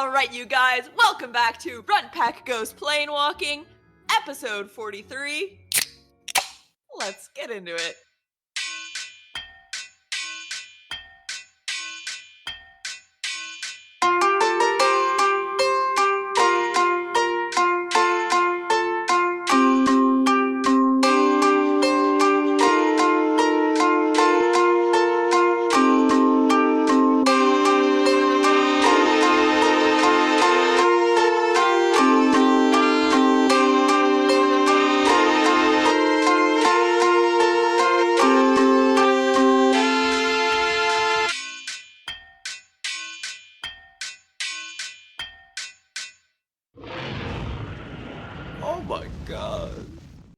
Alright, you guys, welcome back to Runt Pack Goes Plane Walking, episode 43. Let's get into it. Oh my god.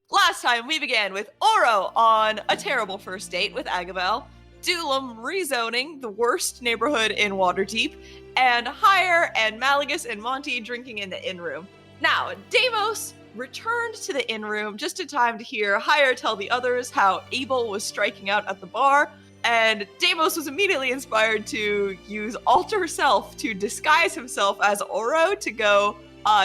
Last time we began with Oro on a terrible first date with Agabel, Dulam rezoning the worst neighborhood in Waterdeep, and Hire and Malagus and Monty drinking in the inn room. Now, Deimos returned to the inn room just in time to hear Hire tell the others how Abel was striking out at the bar, and Deimos was immediately inspired to use Alter Self to disguise himself as Oro to go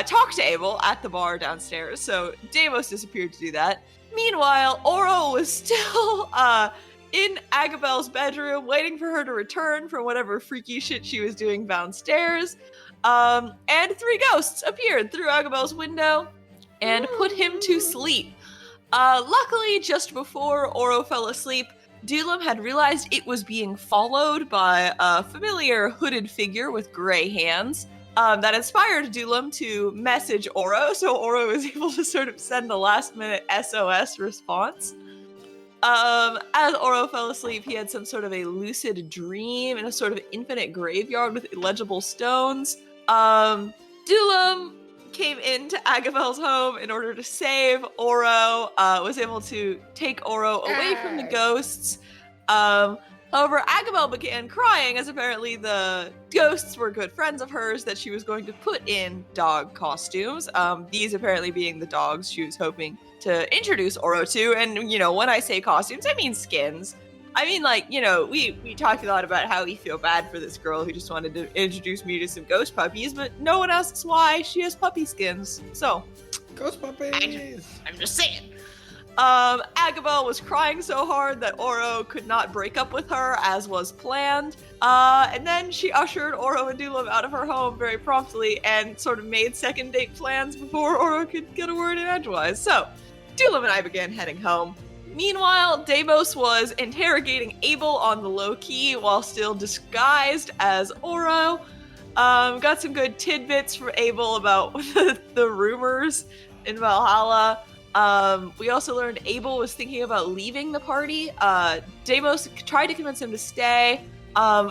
talk to Abel at the bar downstairs, so Deimos disappeared to do that. Meanwhile, Oro was still in Agabel's bedroom, waiting for her to return from whatever freaky shit she was doing downstairs. And three ghosts appeared through Agabel's window and put him to sleep. Luckily, just before Oro fell asleep, Dulam had realized it was being followed by a familiar hooded figure with gray hands. That inspired Dulam to message Oro, so Oro was able to sort of send a last-minute SOS response. As Oro fell asleep, he had some sort of a lucid dream in a sort of infinite graveyard with illegible stones. Dulam came into Agabel's home in order to save Oro, was able to take Oro away from the ghosts. However, Agabel began crying as apparently the ghosts were good friends of hers that she was going to put in dog costumes. These apparently being the dogs she was hoping to introduce Oro to. And, you know, when I say costumes, I mean skins. I mean, like, you know, we talked a lot about how we feel bad for this girl who just wanted to introduce me to some ghost puppies, but no one asks why she has puppy skins. So, Ghost puppies! I'm just saying. Agabel was crying so hard that Oro could not break up with her, as was planned. And then she ushered Oro and Dulam out of her home very promptly and sort of made second date plans before Oro could get a word in edgewise. So, Dulam and I began heading home. Meanwhile, Deimos was interrogating Abel on the low-key while still disguised as Oro. Got some good tidbits from Abel about the rumors in Valhalla. We also learned Abel was thinking about leaving the party. Deimos tried to convince him to stay.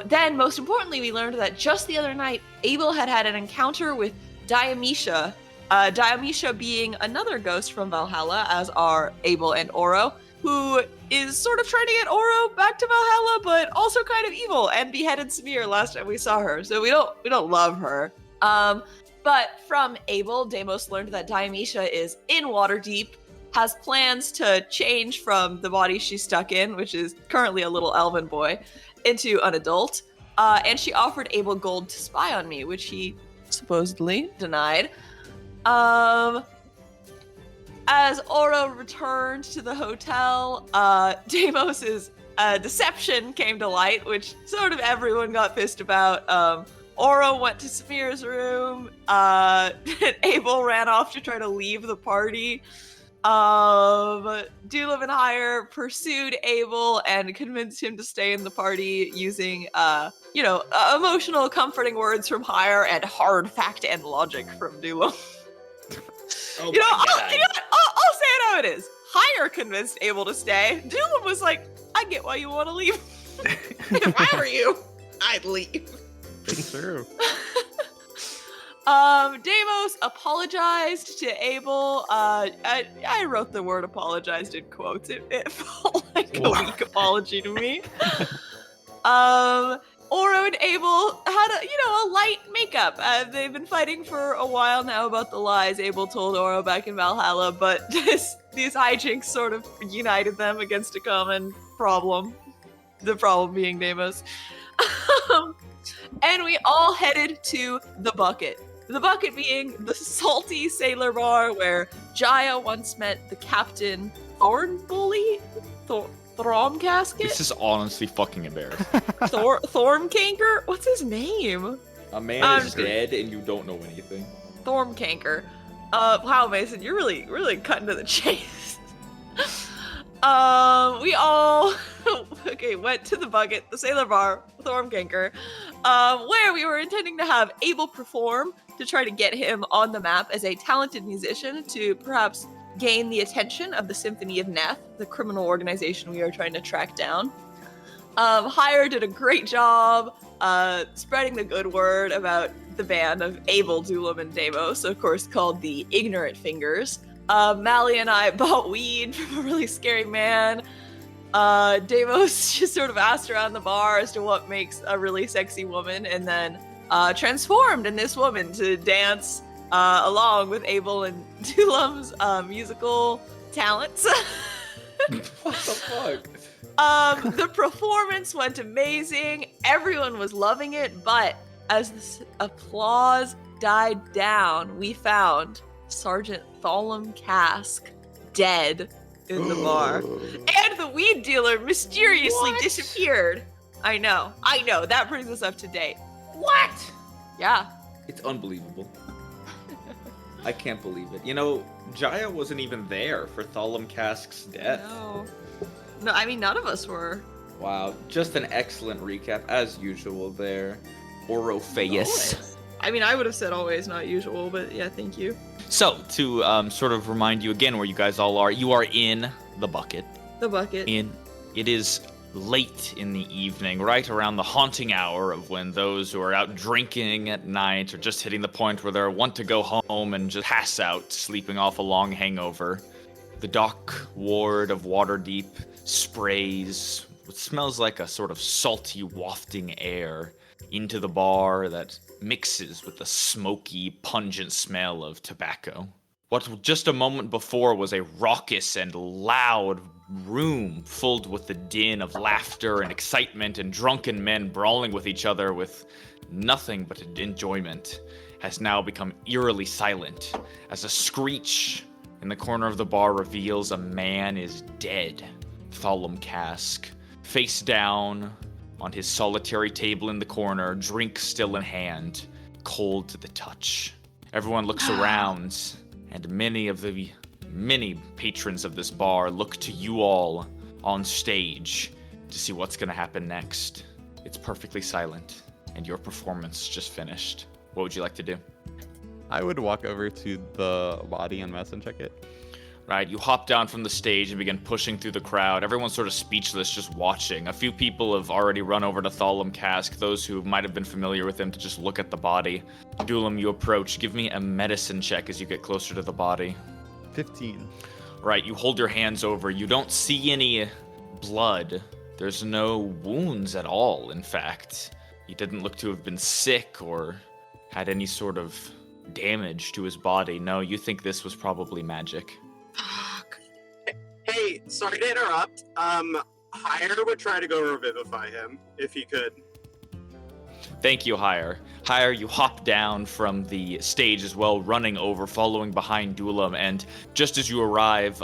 Then, most importantly, we learned that just the other night, Abel had had an encounter with Dionysia. Dionysia being another ghost from Valhalla, as are Abel and Oro, who is sort of trying to get Oro back to Valhalla, but also kind of evil and beheaded Samir last time we saw her. So we don't love her. But from Abel, Deimos learned that Dionysia is in Waterdeep, has plans to change from the body she's stuck in, which is currently a little elven boy, into an adult. And she offered Abel gold to spy on me, which he supposedly denied. As Oro returned to the hotel, Deimos's deception came to light, which sort of everyone got pissed about. Oro went to Samir's room, and Abel ran off to try to leave the party. Dulam and Hire pursued Abel and convinced him to stay in the party using, emotional comforting words from Hire and hard fact and logic from Dulam. Oh I'll say it how it is. Hire convinced Abel to stay. Dulam was like, I get why you want to leave. If I were you, I'd leave. Been through. Deimos apologized to Abel. I wrote the word apologized in quotes. It felt like a weak apology to me. Oro and Abel had a light makeup. They've been fighting for a while now about the lies Abel told Oro back in Valhalla, but these hijinks sort of united them against a common problem. The problem being Deimos. And and we all headed to the bucket. The bucket being the salty sailor bar where Jaya once met the captain Thornbully? Throm Casket? This is honestly fucking embarrassing. Thormcanker? What's his name? A man is dead and you don't know anything. Thormcanker. Wow, Mason, you're really cutting to the chase. We all went to the bucket, the sailor bar, Thormcanker, where we were intending to have Abel perform to try to get him on the map as a talented musician to perhaps gain the attention of the Symphony of Neth, the criminal organization we are trying to track down. Hire did a great job spreading the good word about the band of Abel, Dulam, and Deimos, of course called the Ignorant Fingers. Mally and I bought weed from a really scary man. Deimos just sort of asked around the bar as to what makes a really sexy woman, and then transformed in this woman to dance along with Abel and Dulam's musical talents. What the fuck? The performance went amazing. Everyone was loving it, but as the applause died down, we found Sergeant Thalum Cask dead in the bar. And the weed dealer mysteriously disappeared. I know. That brings us up to date. What? Yeah. It's unbelievable. I can't believe it. You know, Jaya wasn't even there for Thalum Cask's death. No, I mean, none of us were. Wow, just an excellent recap, as usual there. Orpheus. Always. I mean, I would have said always, not usual, but yeah, thank you. So, to sort of remind you again where you guys all are, you are in the bucket. The bucket. It is late in the evening, right around the haunting hour of when those who are out drinking at night or just hitting the point where they want to go home and just pass out, sleeping off a long hangover. The dock ward of Waterdeep sprays what smells like a sort of salty, wafting air into the bar that mixes with the smoky, pungent smell of tobacco. What just a moment before was a raucous and loud room filled with the din of laughter and excitement and drunken men brawling with each other with nothing but enjoyment has now become eerily silent as a screech in the corner of the bar reveals a man is dead. Thalum Cask, face down on his solitary table in the corner, drink still in hand, cold to the touch. Everyone looks around, and many patrons of this bar look to you all on stage to see what's going to happen next. It's perfectly silent, and your performance just finished. What would you like to do? I would walk over to the body and medicine check it. Right, you hop down from the stage and begin pushing through the crowd. Everyone's sort of speechless, just watching. A few people have already run over to Thalum Cask, those who might have been familiar with him, to just look at the body. Dulam, you approach. Give me a medicine check as you get closer to the body. 15. Right, you hold your hands over. You don't see any blood. There's no wounds at all, in fact. He didn't look to have been sick or had any sort of damage to his body. No, you think this was probably magic. Fuck. Hey, sorry to interrupt. Hire would try to go revivify him, if he could. Thank you, Hire. Hire, you hop down from the stage as well, running over, following behind Dulam, and just as you arrive,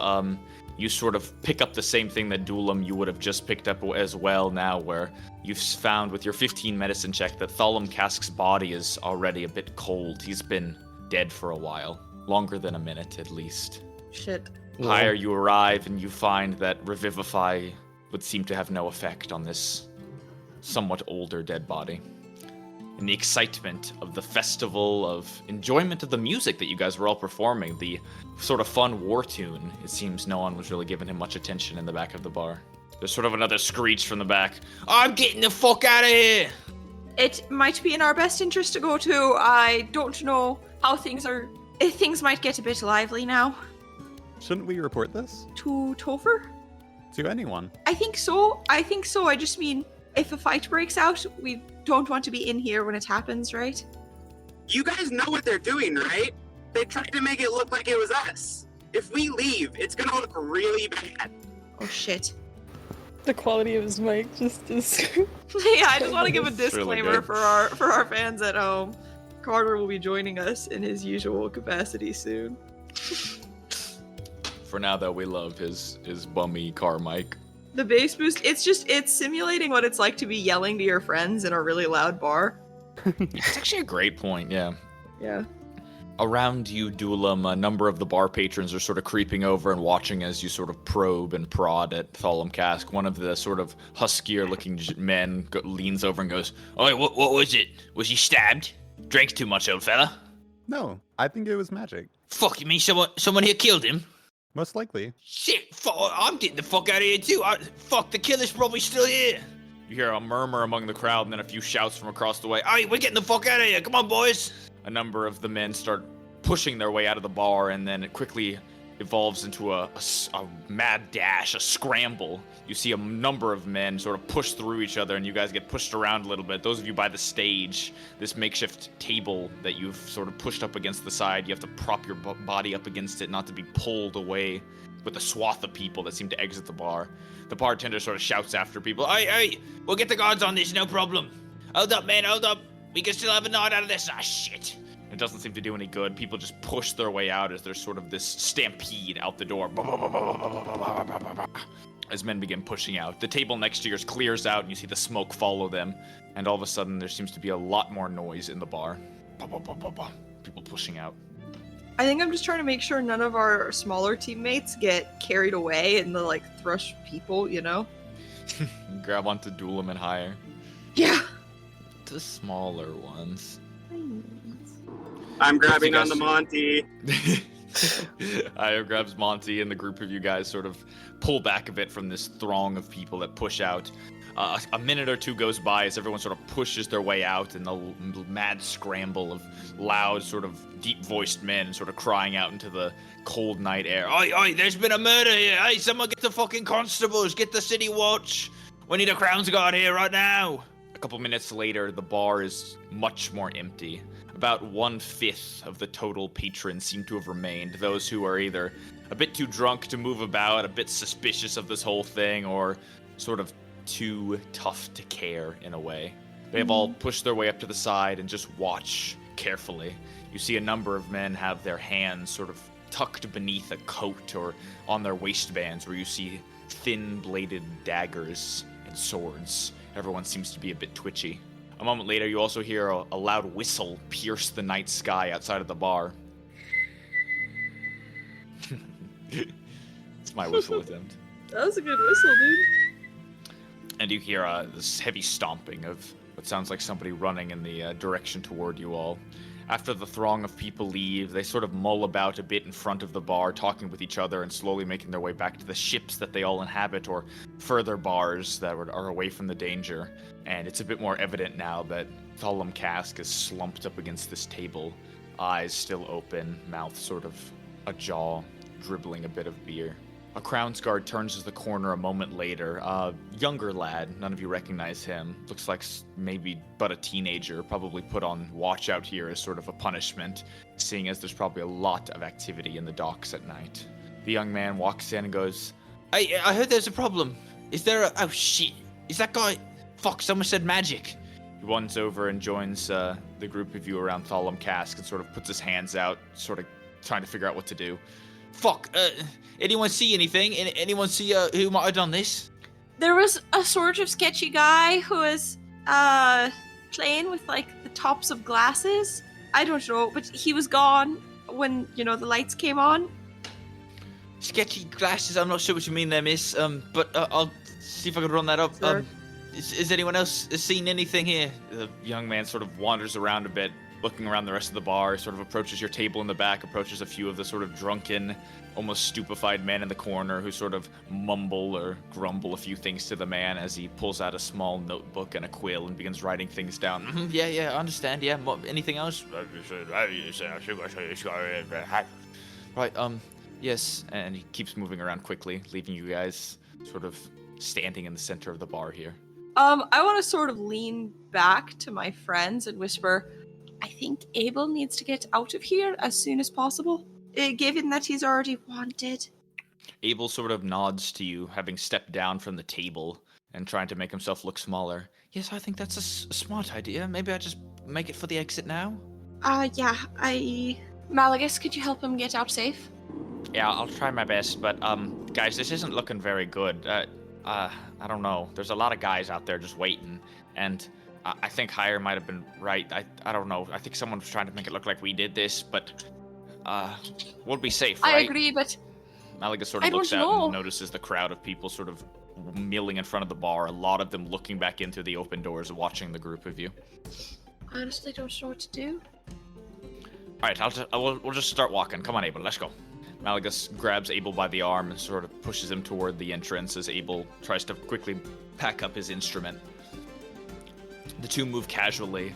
you sort of pick up the same thing that Dulam you would have just picked up as well now, where you've found with your 15 medicine check that Thalum Cask's body is already a bit cold. He's been dead for a while, longer than a minute at least. Shit. Higher you arrive and you find that Revivify would seem to have no effect on this somewhat older dead body. In the excitement of the festival, of enjoyment of the music that you guys were all performing, the sort of fun war tune, it seems no one was really giving him much attention in the back of the bar. There's sort of another screech from the back. I'm getting the fuck out of here! It might be in our best interest to go to. I don't know how things are. Things might get a bit lively now. Shouldn't we report this? To Topher? To anyone? I think so. I just mean, if a fight breaks out, we don't want to be in here when it happens, right? You guys know what they're doing, right? They tried to make it look like it was us. If we leave, it's gonna look really bad. Oh shit. The quality of his mic just is. Yeah, I just want to give a It's really disclaimer good. for our fans at home. Carter will be joining us in his usual capacity soon. For now, though, we love his bummy car mic. The bass boost, it's simulating what it's like to be yelling to your friends in a really loud bar. It's actually a great point, yeah. Yeah. Around you, Dulam, a number of the bar patrons are sort of creeping over and watching as you sort of probe and prod at Thalum Cask. One of the sort of huskier-looking men leans over and goes, "Oi, what was it? Was he stabbed? Drank too much, old fella?" No, I think it was magic. Fuck, you mean someone here killed him? Most likely. Shit, I'm getting the fuck out of here too. Fuck, the killer's probably still here. You hear a murmur among the crowd and then a few shouts from across the way. Hey, we're getting the fuck out of here. Come on, boys. A number of the men start pushing their way out of the bar, and then it quickly evolves into a mad dash, a scramble. You see a number of men sort of push through each other, and you guys get pushed around a little bit. Those of you by the stage, this makeshift table that you've sort of pushed up against the side, you have to prop your body up against it not to be pulled away with a swath of people that seem to exit the bar. The bartender sort of shouts after people, hey, we'll get the guards on this, no problem. Hold up, man, hold up. We can still have a night out of this. Ah, shit. It doesn't seem to do any good. People just push their way out as there's sort of this stampede out the door. As men begin pushing out. The table next to yours clears out and you see the smoke follow them. And all of a sudden there seems to be a lot more noise in the bar. People pushing out. I think I'm just trying to make sure none of our smaller teammates get carried away in the, like, thrush people, you know? Grab onto Dulam and higher. Yeah. The smaller ones. I'm grabbing guys- on the Monty. Io grabs Monty, and the group of you guys sort of pull back a bit from this throng of people that push out. A minute or two goes by as everyone sort of pushes their way out in the mad scramble of loud, sort of deep-voiced men sort of crying out into the cold night air. Oi, there's been a murder here. Hey, someone get the fucking constables. Get the city watch. We need a Crown's Guard here right now. A couple minutes later, the bar is much more empty. About 1/5 of the total patrons seem to have remained. Those who are either a bit too drunk to move about, a bit suspicious of this whole thing, or sort of too tough to care in a way. They have all pushed their way up to the side and just watch carefully. You see a number of men have their hands sort of tucked beneath a coat or on their waistbands, where you see thin-bladed daggers and swords. Everyone seems to be a bit twitchy. A moment later, you also hear a loud whistle pierce the night sky outside of the bar. It's my whistle attempt. That was a good whistle, dude. And you hear this heavy stomping of what sounds like somebody running in the direction toward you all. After the throng of people leave, they sort of mull about a bit in front of the bar, talking with each other and slowly making their way back to the ships that they all inhabit, or further bars that are away from the danger. And it's a bit more evident now that Thalum Cask is slumped up against this table, eyes still open, mouth sort of ajar, dribbling a bit of beer. A Crown's Guard turns to the corner a moment later. A younger lad, none of you recognize him. Looks like maybe but a teenager, probably put on watch out here as sort of a punishment, seeing as there's probably a lot of activity in the docks at night. The young man walks in and goes, "Hey, I heard there's a problem. Is there a... Oh, shit. Is that guy... Fuck, someone said magic." He runs over and joins the group of you around Thalum Cask and sort of puts his hands out, sort of trying to figure out what to do. Fuck, anyone see anything? Anyone see who might have done this? There was a sort of sketchy guy who was playing with, like, the tops of glasses. I don't know, but he was gone when, you know, the lights came on. Sketchy glasses, I'm not sure what you mean there, miss. But I'll see if I can run that up. Sure. Is anyone else seen anything here? The young man sort of wanders around a bit, looking around the rest of the bar, sort of approaches your table in the back, approaches a few of the sort of drunken, almost stupefied men in the corner who sort of mumble or grumble a few things to the man as he pulls out a small notebook and a quill and begins writing things down. Yeah, I understand, yeah. Anything else? Right, yes. And he keeps moving around quickly, leaving you guys sort of standing in the center of the bar here. I want to sort of lean back to my friends and whisper, I think Abel needs to get out of here as soon as possible, given that he's already wanted. Abel sort of nods to you, having stepped down from the table and trying to make himself look smaller. Yes, I think that's a smart idea. Maybe I just make it for the exit now? Yeah, Malagus, could you help him get out safe? Yeah, I'll try my best, but, guys, this isn't looking very good. I don't know. There's a lot of guys out there just waiting, and I think Hire might have been right. I don't know. I think someone was trying to make it look like we did this, but, we'll be safe, right? I agree, but Malaga sort I of looks don't out know. and notices the crowd of people sort of milling in front of the bar, a lot of them looking back in through the open doors, watching the group of you. I honestly don't know what to do. Alright, we'll just start walking. Come on, Abel, let's go. Malagus grabs Abel by the arm and sort of pushes him toward the entrance as Abel tries to quickly pack up his instrument. The two move casually,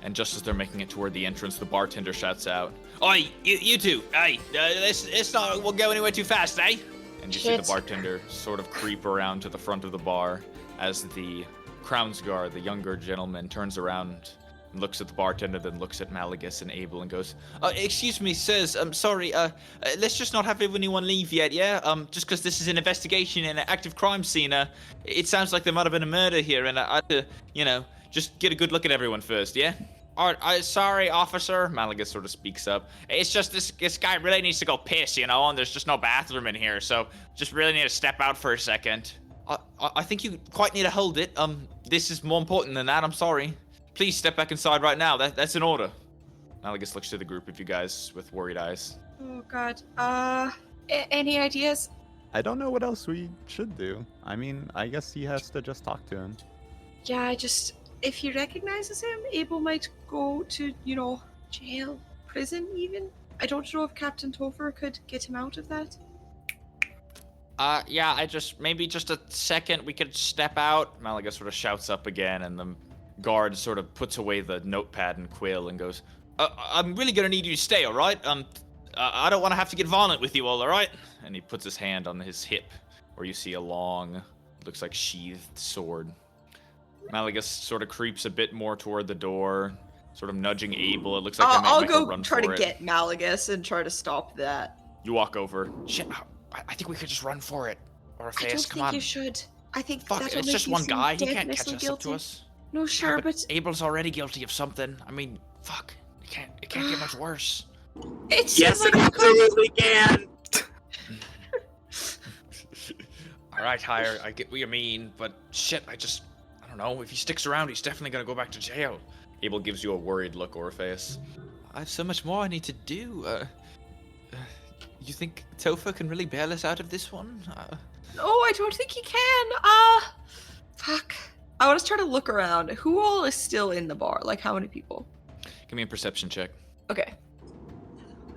and just as they're making it toward the entrance, the bartender shouts out, "Oi, you two! Hey, let's not we'll go anywhere too fast, eh?" And you see the bartender sort of creep around to the front of the bar as the Crownsguard, the younger gentleman, turns around and looks at the bartender, then looks at Malagus and Abel and goes, "Excuse me, sirs, I'm sorry, let's just not have anyone leave yet, yeah? Just because this is an investigation and an active crime scene, it sounds like there might have been a murder here, and just get a good look at everyone first, yeah?" Alright, sorry, officer, Malagus sort of speaks up. It's just this guy really needs to go piss, and there's just no bathroom in here, so just really need to step out for a second. I think you quite need to hold it. This is more important than that, I'm sorry. Please step back inside right now, that's an order. Malagus looks to the group of you guys with worried eyes. oh god. Any ideas? I don't know what else we should do. I mean, I guess he has to just talk to him. Yeah, if he recognizes him, Abel might go to, jail, prison even. I don't know if Captain Topher could get him out of that. Yeah, maybe just a second, we could step out. Malagus sort of shouts up again, and the guard sort of puts away the notepad and quill and goes, I'm really gonna need you to stay, alright? I don't want to have to get violent with you all, alright? And he puts his hand on his hip, where you see a long, looks like sheathed sword. Malagus sort of creeps a bit more toward the door, sort of nudging Abel. It looks like they might I'll make a go run try for to it. get Malagus and try to stop that. You walk over. Shit, I think we could just run for it. Or a I face, don't come think on. you should. I think Fuck, that'll it's make just you one seem guy. He can't catch definitely us up to guilty. us. No, sure, Yeah, but Abel's already guilty of something. I mean, fuck. It can't get much worse. It's Yes, it absolutely can. Alright, Hire, I get what you mean, but shit, I don't know. If he sticks around, he's definitely gonna go back to jail. Abel gives you a worried look, Orpheus. I have so much more I need to do. You think Topher can really bail us out of this one? Oh, I don't think he can. Fuck. I want to try to look around. Who all is still in the bar? Like, how many people? Give me a perception check. Okay.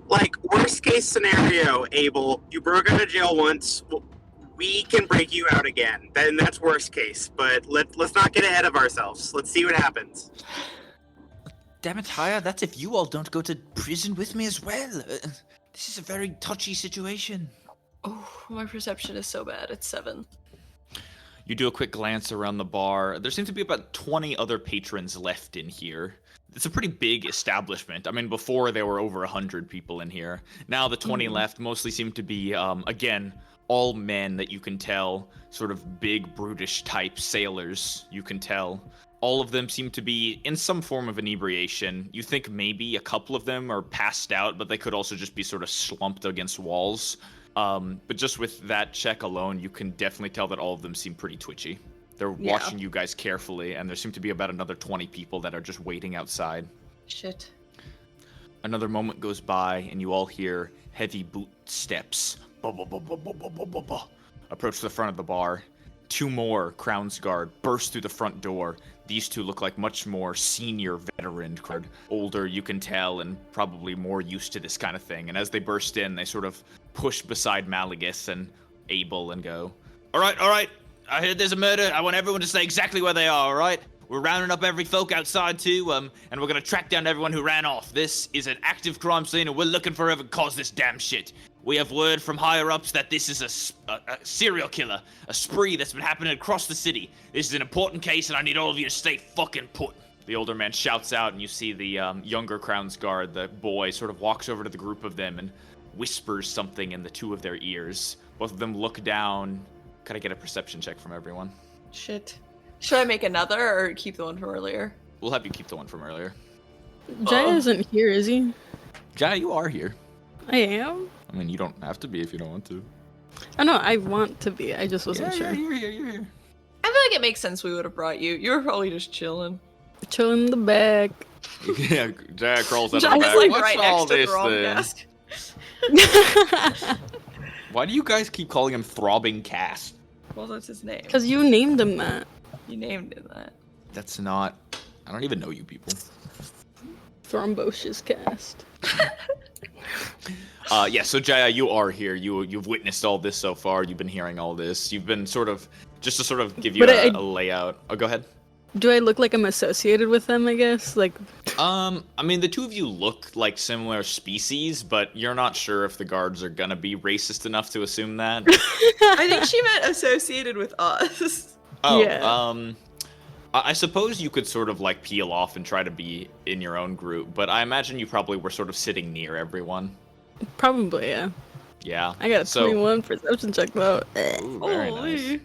Like, worst case scenario, Abel, you broke out of jail once. We can break you out again. Then that's worst case. But let's not get ahead of ourselves. Let's see what happens. Damn it, Hire, that's if you all don't go to prison with me as well. This is a very touchy situation. Oh, my perception is so bad. It's 7. You do a quick glance around the bar. There seem to be about 20 other patrons left in here. It's a pretty big establishment. I mean, before there were over 100 people in here. Now the 20 left mostly seem to be, again, all men that you can tell, sort of big, brutish type sailors, you can tell. All of them seem to be in some form of inebriation. You think maybe a couple of them are passed out, but they could also just be sort of slumped against walls. But just with that check alone, you can definitely tell that all of them seem pretty twitchy. They're watching you guys carefully, and there seem to be about another 20 people that are just waiting outside. Shit. Another moment goes by, and you all hear heavy boot steps. Approach the front of the bar. 2 more Crownsguard burst through the front door. These 2 look like much more senior veteran, older, you can tell, and probably more used to this kind of thing. And as they burst in, they sort of push beside Malagus and Abel and go, All right. I heard there's a murder. I want everyone to stay exactly where they are, all right? We're rounding up every folk outside, too, and we're gonna track down everyone who ran off. This is an active crime scene, and we're looking for whoever caused this damn shit. We have word from higher-ups that this is a serial killer, a spree that's been happening across the city. This is an important case, and I need all of you to stay fucking put. The older man shouts out, and you see the younger Crownsguard, the boy, sort of walks over to the group of them and whispers something in the two of their ears. Both of them look down. Gotta get a perception check from everyone. Shit. Should I make another or keep the one from earlier? We'll have you keep the one from earlier. Jaya isn't here, is he? Jaya, you are here. I am? I mean, you don't have to be if you don't want to. I know, I want to be. I just wasn't sure. Yeah, you're here. I feel like it makes sense we would have brought you. You were probably just chilling. Chilling in the back. Yeah, Jaya crawls out of the Jaya's back. like What's right all next to this the wrong then? desk. Why do you guys keep calling him Throbbing Cast? Well, that's his name. Because you named him that. You named him that. That's not... I don't even know you people. Thrombosius cast. Yeah, so Jaya, you are here. You've witnessed all this so far. You've been hearing all this. You've been sort of... Just to sort of give you a layout. Oh, go ahead. Do I look like I'm associated with them, I guess? Like... I mean, the two of you look like similar species, but you're not sure if the guards are gonna be racist enough to assume that. I think she meant associated with us. Oh, Yeah. I suppose you could sort of like peel off and try to be in your own group, but I imagine you probably were sort of sitting near everyone. Probably, yeah. Yeah. I got a 21 perception check, though. Ooh, very nice. Holy.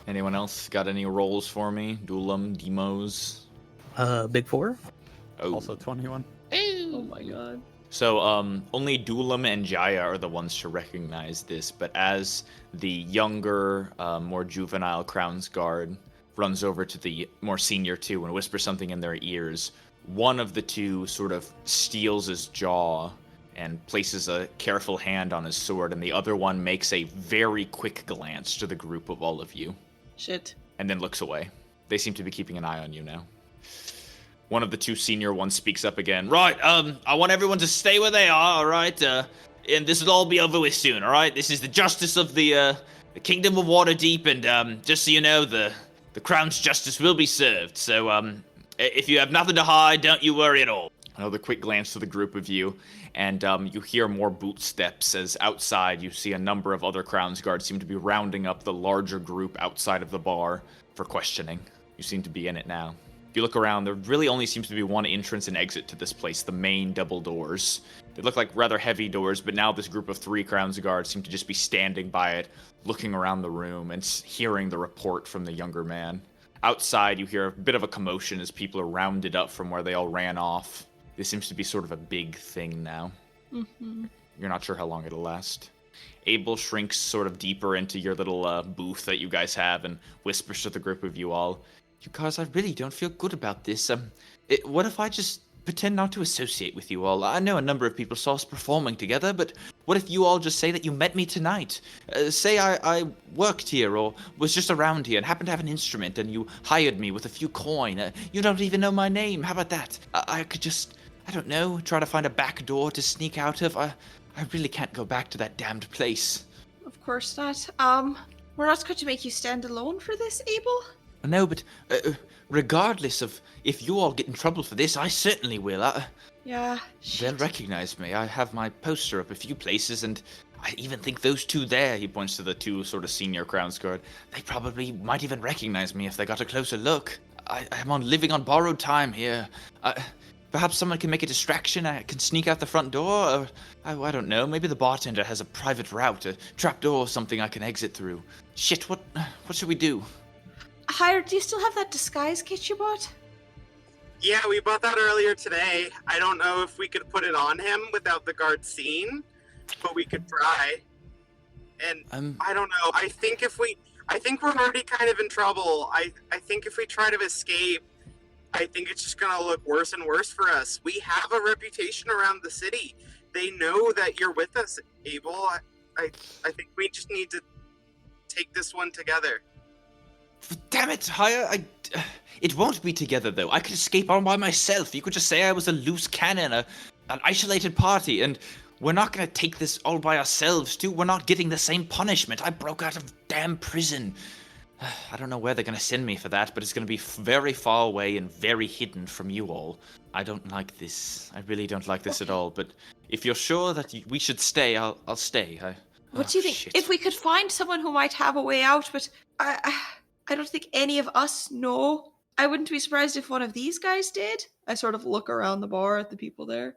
Anyone else got any rolls for me? Dulam, Demos? Big 4. Oh. Also 21. Oh my god. So, only Dulam and Jaya are the ones to recognize this, but as the younger, more juvenile Crown's Guard runs over to the more senior two and whispers something in their ears, one of the two sort of steals his jaw and places a careful hand on his sword, and the other one makes a very quick glance to the group of all of you, Shit. and then looks away. They seem to be keeping an eye on you now. One of the two senior ones speaks up again. Right, I want everyone to stay where they are, alright? And this will all be over with soon, alright? This is the justice of the Kingdom of Waterdeep, and just so you know, the Crown's justice will be served. So, if you have nothing to hide, don't you worry at all. Another quick glance to the group of you, and you hear more boot steps as outside you see a number of other Crown's Guards seem to be rounding up the larger group outside of the bar for questioning. You seem to be in it now. If you look around, there really only seems to be one entrance and exit to this place, the main double doors. They look like rather heavy doors, but now this group of 3 Crown's Guards seem to just be standing by it, looking around the room and hearing the report from the younger man. Outside, you hear a bit of a commotion as people are rounded up from where they all ran off. This seems to be sort of a big thing now. Mm-hmm. You're not sure how long it'll last. Abel shrinks sort of deeper into your little booth that you guys have and whispers to the group of you all, "You guys, I really don't feel good about this. What if I just pretend not to associate with you all? I know a number of people saw us performing together, but what if you all just say that you met me tonight? Say I worked here or was just around here and happened to have an instrument and you hired me with a few coin. You don't even know my name. How about that? I could just, I don't know, try to find a back door to sneak out of. I really can't go back to that damned place." Of course not. We're not going to make you stand alone for this, Abel. No, but regardless of if you all get in trouble for this, I certainly will. Yeah. They'll recognize me. I have my poster up a few places, and I even think those two there, he points to the two sort of senior Crown's Guard, they probably might even recognize me if they got a closer look. I'm living on borrowed time here. Perhaps someone can make a distraction. I can sneak out the front door, or I don't know. Maybe the bartender has a private route, a trapdoor or something I can exit through. Shit, what should we do? Hire, do you still have that disguise kit you bought? Yeah, we bought that earlier today. I don't know if we could put it on him without the guard seeing, but we could try. And I don't know. I think we're already kind of in trouble. I think if we try to escape, I think it's just gonna look worse and worse for us. We have a reputation around the city. They know that you're with us, Abel. I think we just need to take this one together. Damn it, Hire, it won't be together, though. I could escape all by myself. You could just say I was a loose cannon, an isolated party, and we're not going to take this all by ourselves, too. We're not getting the same punishment. I broke out of damn prison. I don't know where they're going to send me for that, but it's going to be very far away and very hidden from you all. I don't like this. I really don't like this at all, but if you're sure that we should stay, I'll stay. What do you think? Shit. If we could find someone who might have a way out, but I don't think any of us know. I wouldn't be surprised if one of these guys did. I sort of look around the bar at the people there.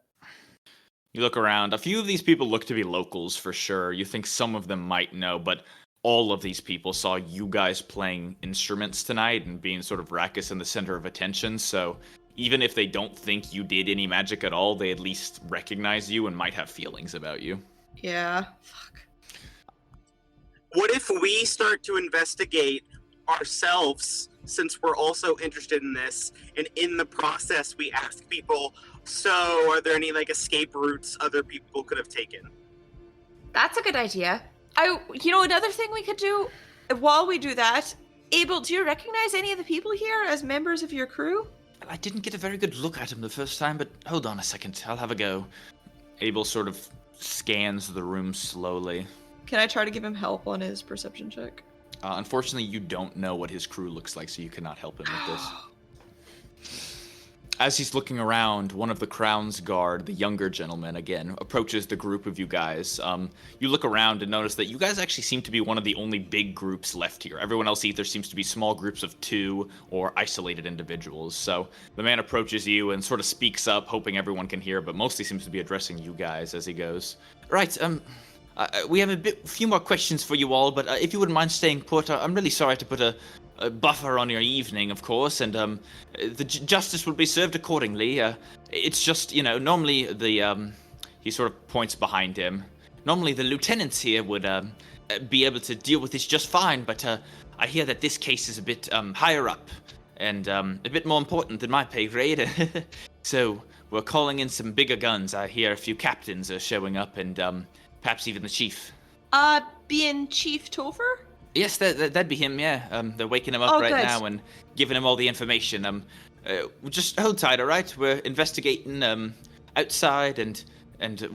You look around. A few of these people look to be locals for sure. You think some of them might know, but all of these people saw you guys playing instruments tonight and being sort of raucous in the center of attention, so even if they don't think you did any magic at all, they at least recognize you and might have feelings about you. Yeah. Fuck. What if we start to investigate ourselves, since we're also interested in this, and in the process we ask people, so are there any like escape routes other people could have taken? That's a good idea. Another thing we could do while we do that, Abel, do you recognize any of the people here as members of your crew? I didn't get a very good look at him the first time, but hold on a second. I'll have a go. Abel sort of scans the room slowly. Can I try to give him help on his perception check? Unfortunately, you don't know what his crew looks like, so you cannot help him with this. As he's looking around, one of the Crown's guard, the younger gentleman, again, approaches the group of you guys. You look around and notice that you guys actually seem to be one of the only big groups left here. Everyone else either seems to be small groups of 2 or isolated individuals. So the man approaches you and sort of speaks up, hoping everyone can hear, but mostly seems to be addressing you guys as he goes. Right, we have a few more questions for you all, but if you wouldn't mind staying put, I'm really sorry to put a buffer on your evening, of course, and the justice will be served accordingly. It's just, normally he sort of points behind him. Normally the lieutenants here would be able to deal with this just fine, but I hear that this case is a bit higher up and a bit more important than my pay grade. So we're calling in some bigger guns. I hear a few captains are showing up and perhaps even the chief. Being Chief Topher? Yes, that'd be him, yeah. They're waking him up right good. now and giving him all the information. Just hold tight, all right? We're investigating outside, and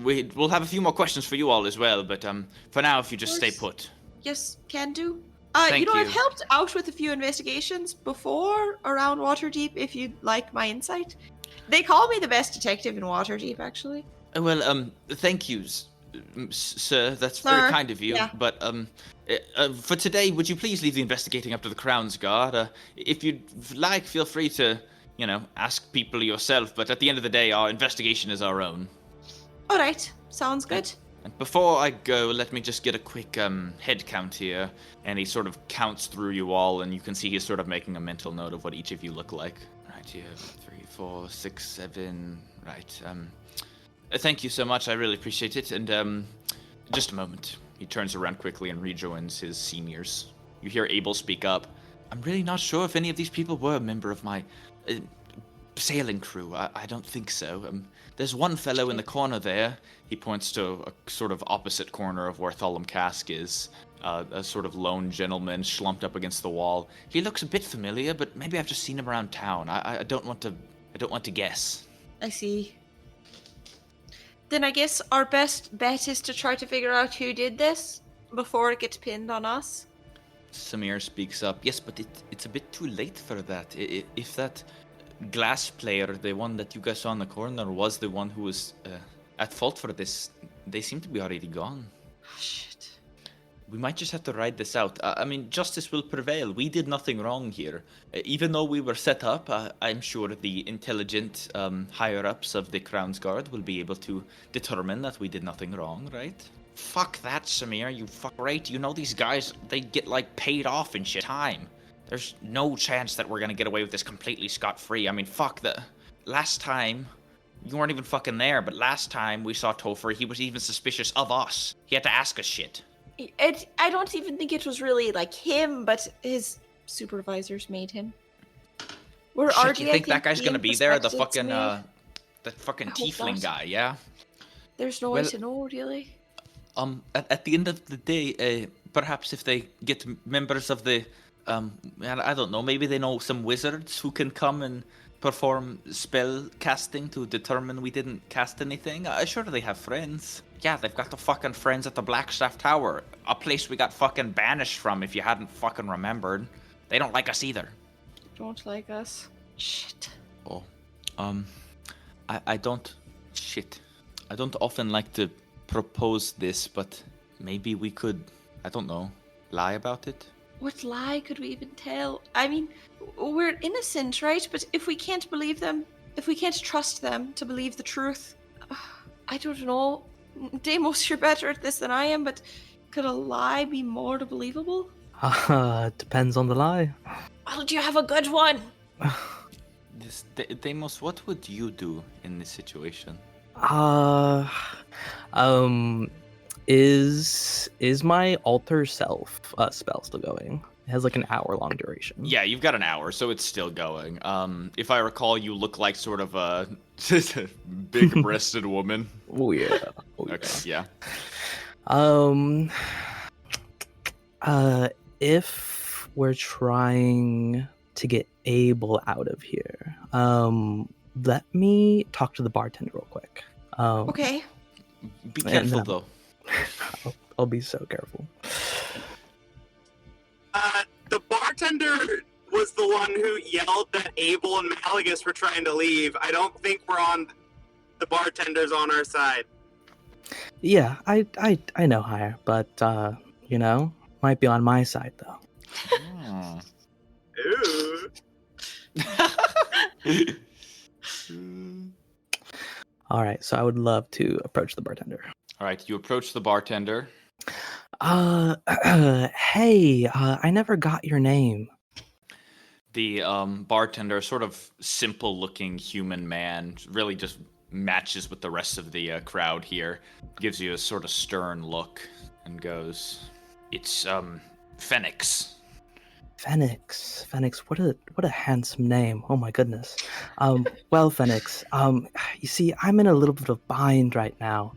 we'll have a few more questions for you all as well, but for now, if you just stay put. Yes, can do. Thank you. I've helped out with a few investigations before around Waterdeep, if you'd like my insight. They call me the best detective in Waterdeep, actually. Well, thank you, sir. That's very kind of you. Yeah. But for today, would you please leave the investigating up to the Crown's Guard? If you'd like, feel free to, ask people yourself. But at the end of the day, our investigation is our own. All right, sounds good. And before I go, let me just get a quick head count here. And he sort of counts through you all, and you can see he's sort of making a mental note of what each of you look like. Right here, 3, 4, 6, 7. Right. Thank you so much. I really appreciate it. And just a moment. He turns around quickly and rejoins his seniors. You hear Abel speak up. I'm really not sure if any of these people were a member of my sailing crew. I don't think so. There's one fellow in the corner there. He points to a sort of opposite corner of where Thalum Cask is. A sort of lone gentleman slumped up against the wall. He looks a bit familiar, but maybe I've just seen him around town. I don't want to guess. I see. Then I guess our best bet is to try to figure out who did this before it gets pinned on us. Samir speaks up. Yes, but it's a bit too late for that. If that glass player, the one that you guys saw in the corner, was the one who was at fault for this, they seem to be already gone. Shit. We might just have to ride this out. Justice will prevail. We did nothing wrong here. Even though we were set up, I'm sure the intelligent higher-ups of the Crown's Guard will be able to determine that we did nothing wrong, right? Fuck that, Samir. You fuck right. You know these guys, they get, paid off in shit time. There's no chance that we're gonna get away with this completely scot-free. Fuck the... Last time... You weren't even fucking there, but last time we saw Topher, he was even suspicious of us. He had to ask us shit. I don't even think it was really him, but his supervisors made him. We're Shit, already. you think that guy's gonna be there? The suspected fucking I hope tiefling not. guy, yeah? There's no way to know, really. At the end of the day, perhaps if they get members of the, I don't know, maybe they know some wizards who can come and perform spell casting to determine we didn't cast anything. I'm sure they have friends. Yeah, they've got the fucking friends at the Blackstaff Tower, a place we got fucking banished from if you hadn't fucking remembered. They don't like us either. Don't like us. Shit. Oh, I don't often like to propose this, but maybe we could, I don't know, lie about it? What lie could we even tell? We're innocent, right? But if we can't believe them, if we can't trust them to believe the truth, I don't know. Deimos, you're better at this than I am, but could a lie be more believable? Depends on the lie. Well, do you have a good one? Deimos, what would you do in this situation? Uh, is my alter self spell still going? It has like an hour-long duration. Yeah, you've got an hour, so it's still going. If I recall, you look like sort of a big-breasted woman. Oh yeah. Oh, Okay, yeah. If we're trying to get Abel out of here, let me talk to the bartender real quick. Okay. Be And careful, then- though. I'll be so careful. The bartender was the one who yelled that Abel and Malagus were trying to leave. I don't think we're on the bartender's on our side. Yeah, I know higher, but might be on my side though. Ooh. All right, so I would love to approach the bartender. All right, you approach the bartender. Hey, I never got your name. The bartender, sort of simple-looking human man, really just matches with the rest of the crowd here. Gives you a sort of stern look and goes, "It's Phoenix." Phoenix, what a handsome name. Oh my goodness. Well, Phoenix, you see, I'm in a little bit of bind right now.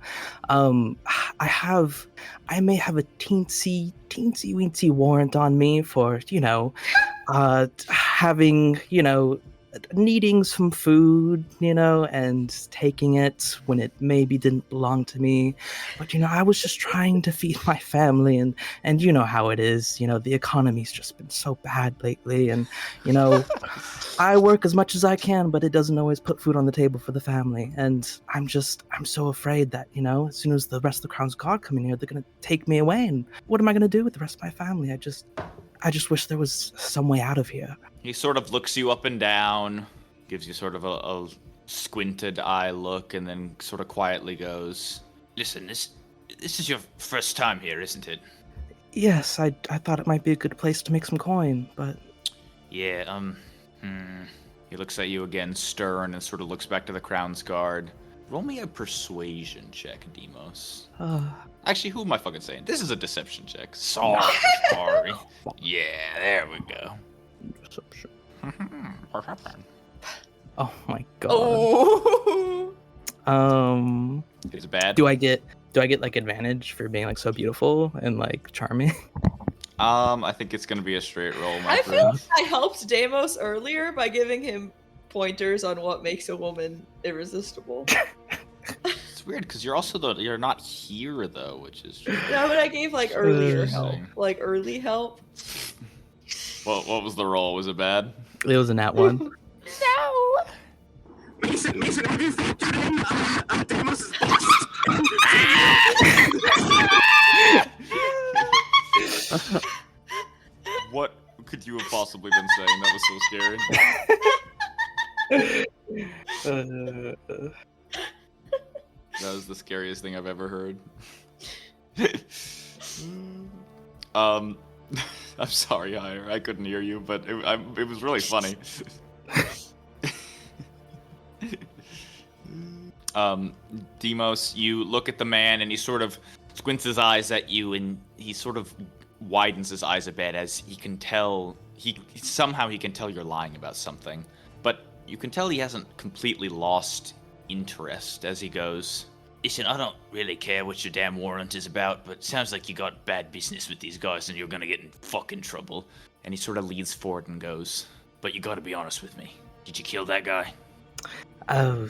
I may have a teensy weensy warrant on me for, having, needing some food, and taking it when it maybe didn't belong to me. But, I was just trying to feed my family, and you know how it is. The economy's just been so bad lately, and, I work as much as I can, but it doesn't always put food on the table for the family. And I'm so afraid that, as soon as the rest of the Crown's Guard come in here, they're going to take me away. And what am I going to do with the rest of my family? I just wish there was some way out of here. He sort of looks you up and down, gives you sort of a squinted eye look, and then sort of quietly goes, "Listen, this is your first time here, isn't it?" Yes, I thought it might be a good place to make some coin, but... Yeah, He looks at you again, stern, and sort of looks back to the Crown's Guard. Roll me a persuasion check, Deimos. Actually, who am I fucking saying? This is a deception check. Sorry. Yeah, there we go. Deception. Oh my god. Oh. Is it bad? Do I get like advantage for being like so beautiful and like charming? I think it's gonna be a straight roll, my I friend. feel like I helped Deimos earlier by giving him pointers on what makes a woman irresistible. It's weird because you're not here though, which is true. Yeah, but I gave like earlier help, Interesting. like early help. What was the roll? Was it bad? It was a nat one. No. Mason, have you factored in Deimos' boss? What could you have possibly been saying? That was so scary. That was the scariest thing I've ever heard. I'm sorry, Hire. I couldn't hear you, but it was really funny. Deimos, you look at the man and he sort of squints his eyes at you, and he sort of widens his eyes a bit as he can tell he can tell you're lying about something, but you can tell he hasn't completely lost interest as he goes, "Listen, I don't really care what your damn warrant is about, but it sounds like you got bad business with these guys and you're gonna get in fucking trouble." And he sort of leans forward and goes, "But you gotta be honest with me. Did you kill that guy?" Oh,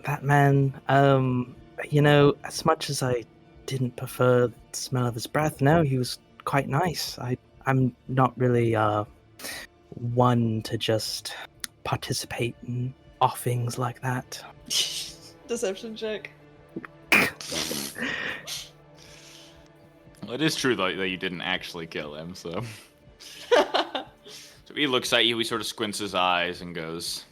that man. As much as I didn't prefer the smell of his breath, no, he was quite nice. I'm not really one to just participate in offings like that. Deception check. Well, it is true though that you didn't actually kill him, so. So he looks at you, he sort of squints his eyes and goes,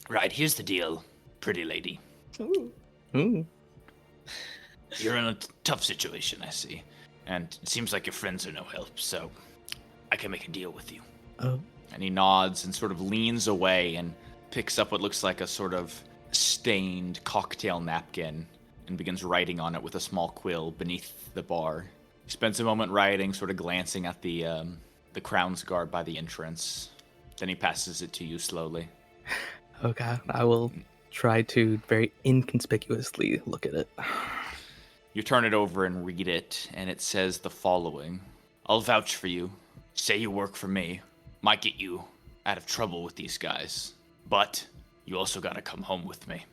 Right, here's the deal, pretty lady. Ooh. Ooh. You're in a tough situation, I see. And it seems like your friends are no help, so I can make a deal with you. Oh. And he nods and sort of leans away and picks up what looks like a sort of stained cocktail napkin and begins writing on it with a small quill beneath the bar. He spends a moment writing, sort of glancing at the Crown's Guard by the entrance. Then he passes it to you slowly. Okay, I will try to very inconspicuously look at it. You turn it over and read it, and it says the following. I'll vouch for you. Say you work for me. Might get you out of trouble with these guys. But you also gotta come home with me.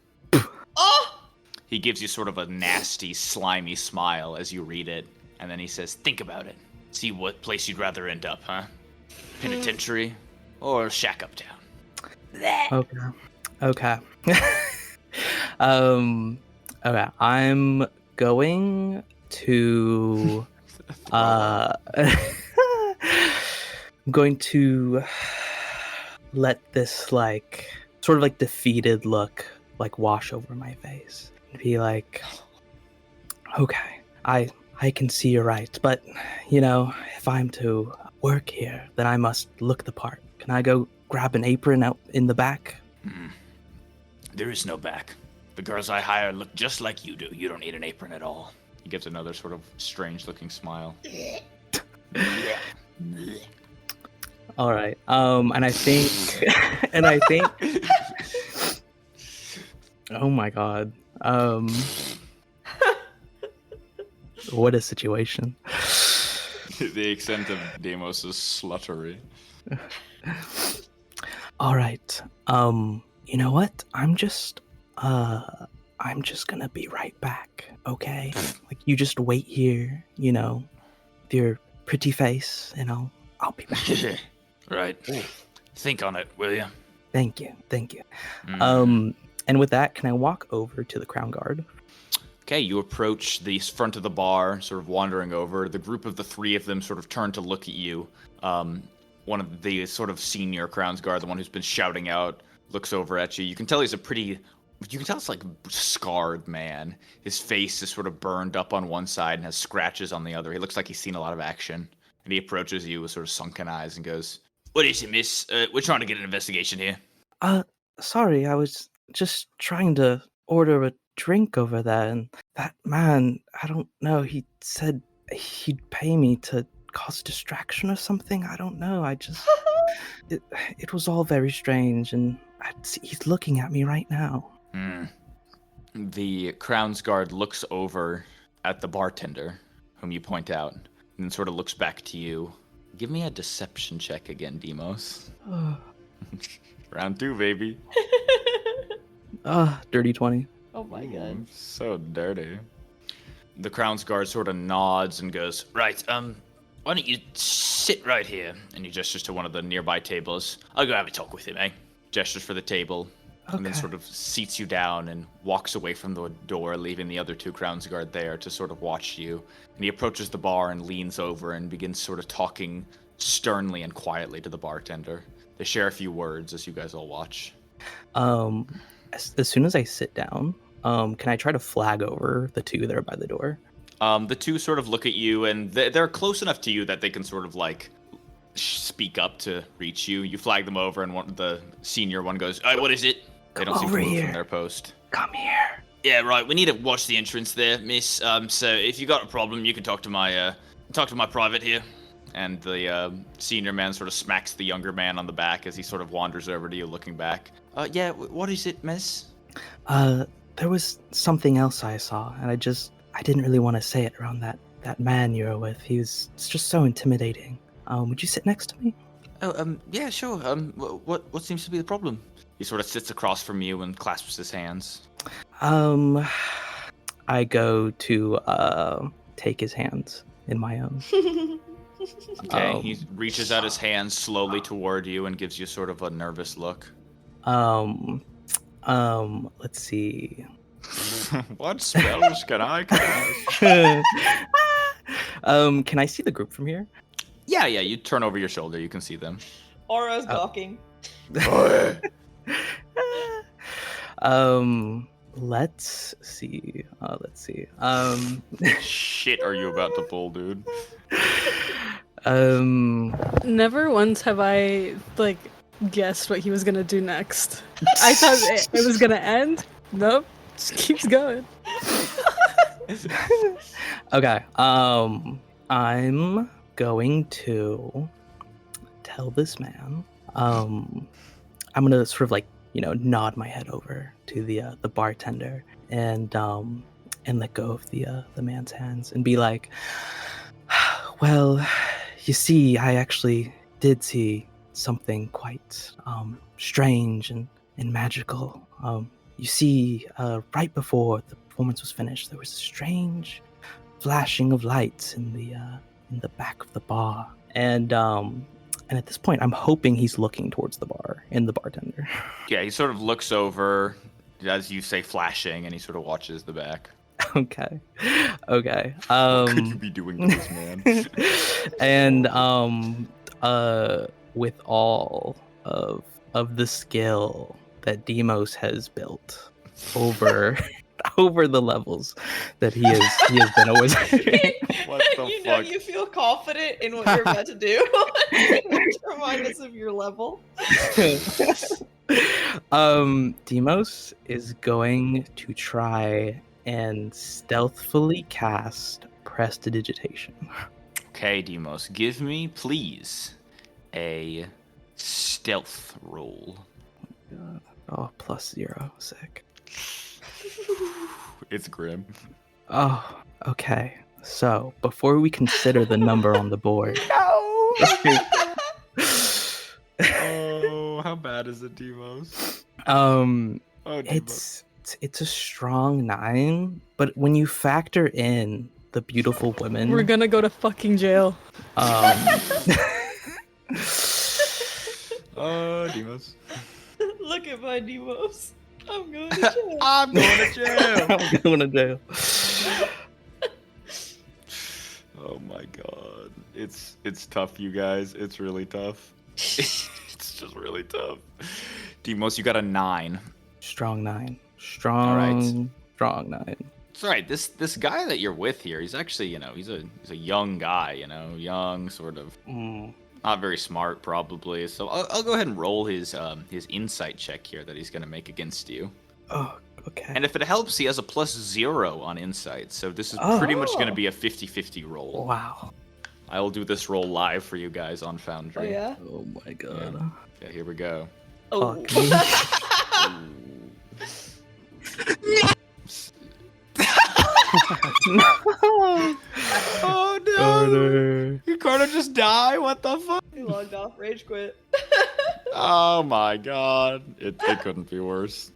Oh! He gives you sort of a nasty, slimy smile as you read it, and then he says, think about it. See what place you'd rather end up, huh? Penitentiary or shack uptown? Okay. Okay, I'm going to I'm going to let this like sort of like defeated look like wash over my face and be like, okay, I can see you're right, but you know, if I'm to work here, then I must look the part. Can I go grab an apron out in the back? There is no back. The girls I hire look just like you do. You don't need an apron at all. He gives another sort of strange-looking smile. All right. And I think, oh my god. What a situation. The extent of Deimos' sluttery. All right. You know what? I'm just gonna be right back, okay? Like, you just wait here, you know, with your pretty face, and I'll be back. Right. Think on it, will you? Thank you. And with that, can I walk over to the Crown Guard? Okay, you approach the front of the bar, sort of wandering over. The group of the three of them sort of turn to look at you. One of the sort of senior Crown's Guard, the one who's been shouting out, looks over at you. You can tell he's you can tell it's like a scarred man. His face is sort of burned up on one side and has scratches on the other. He looks like he's seen a lot of action. And he approaches you with sort of sunken eyes and goes, "What is it, miss? We're trying to get an investigation here." Sorry, I was just trying to order a drink over there, and that man, I don't know, he said he'd pay me to cause distraction or something. I don't know. It was all very strange, and he's looking at me right now. The Crown's Guard looks over at the bartender, whom you point out, and then sort of looks back to you. Give me a deception check again, Deimos. Round 2, baby. Dirty 20. Oh my god. So dirty. The Crown's Guard sort of nods and goes, right, why don't you sit right here? And he gestures to one of the nearby tables. I'll go have a talk with him, eh? Gestures for the table, and then sort of seats you down and walks away from the door, leaving the other two Crown's Guard there to sort of watch you. And he approaches the bar and leans over and begins sort of talking sternly and quietly to the bartender. They share a few words as you guys all watch. As soon as I sit down, can I try to flag over the two that are by the door? The two sort of look at you, and they're close enough to you that they can sort of like speak up to reach you. You flag them over, and the senior one goes, "All right, what is it?" They don't seem to move from their post. Come here. Yeah, right. We need to watch the entrance there, miss. So if you got a problem, you can talk to my private here. And the senior man sort of smacks the younger man on the back as he sort of wanders over to you, looking back. Yeah, what is it, miss? There was something else I saw, and I didn't really want to say it around that man you were with. It's just so intimidating. Would you sit next to me? Oh, yeah, sure. What seems to be the problem? He sort of sits across from you and clasps his hands. I go to take his hands in my own. Okay, he reaches out his hand slowly toward you and gives you sort of a nervous look. Let's see. What spells can I cast? Can I see the group from here? Yeah, you turn over your shoulder, you can see them. Aura's gawking. let's see. Shit, are you about to pull, dude? Never once have I like guessed what he was gonna do next. I thought it was gonna end. Nope, just keeps going. Okay. I'm going to tell this man. I'm gonna sort of like nod my head over to the bartender and let go of the man's hands and be like, well, you see, I actually did see something quite strange and magical. You see, right before the performance was finished, there was a strange flashing of lights in the back of the bar, and at this point, I'm hoping he's looking towards the bar and the bartender. Yeah, he sort of looks over as you say flashing, and he sort of watches the back. Okay. What could you be doing to this man? And with all of the skill that Demos has built over the levels that he has been a wizard. What the fuck? You feel confident in what you're about to do. To remind us of your level. Demos is going to try and stealthily cast Prestidigitation. Okay, Demos, give me, please, a stealth roll. Oh, +0. Sick. It's grim. Oh, okay. So, before we consider the number on the board... Oh, how bad is it, Demos? It's a strong 9, but when you factor in the beautiful women... We're gonna go to fucking jail. Demos. Look at my Demos. I'm going to jail. I'm going to jail. I'm going to jail. Oh my god. It's tough, you guys. It's really tough. It's just really tough. Demos, you got a 9. Strong 9. Alright. Strong 9. It's alright. This guy that you're with here, he's actually, he's a young guy, young, sort of. Not very smart, probably. So I'll go ahead and roll his insight check here that he's gonna make against you. Oh, okay. And if it helps, he has a +0 on insight. So this is pretty much gonna be a 50-50 roll. Wow. I will do this roll live for you guys on Foundry. Oh yeah? Oh my god. Yeah, here we go. Oh. No. Oh no! You Carter just die? What the fuck? He logged off. Rage quit. Oh my god. It couldn't be worse.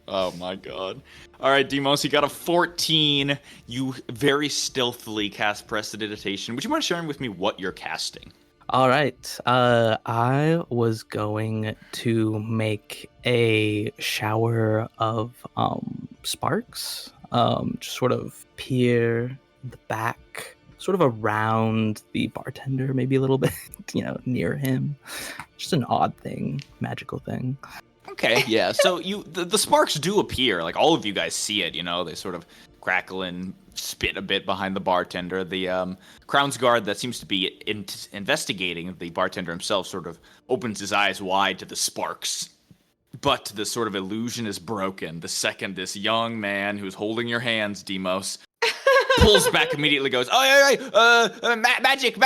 Oh my god. Alright, Demos, you got a 14. You very stealthily cast Prestidigitation. Would you mind sharing with me what you're casting? All right. I was going to make a shower of sparks. Just sort of peer the back, sort of around the bartender, maybe a little bit, near him. Just an odd thing, magical thing. Okay, yeah. So the sparks do appear. Like all of you guys see it. They sort of crackle and spit a bit behind the bartender. The Crown's guard that seems to be investigating the bartender himself sort of opens his eyes wide to the sparks. But the sort of illusion is broken the second this young man who's holding your hands, Demos, pulls back immediately, goes, magic!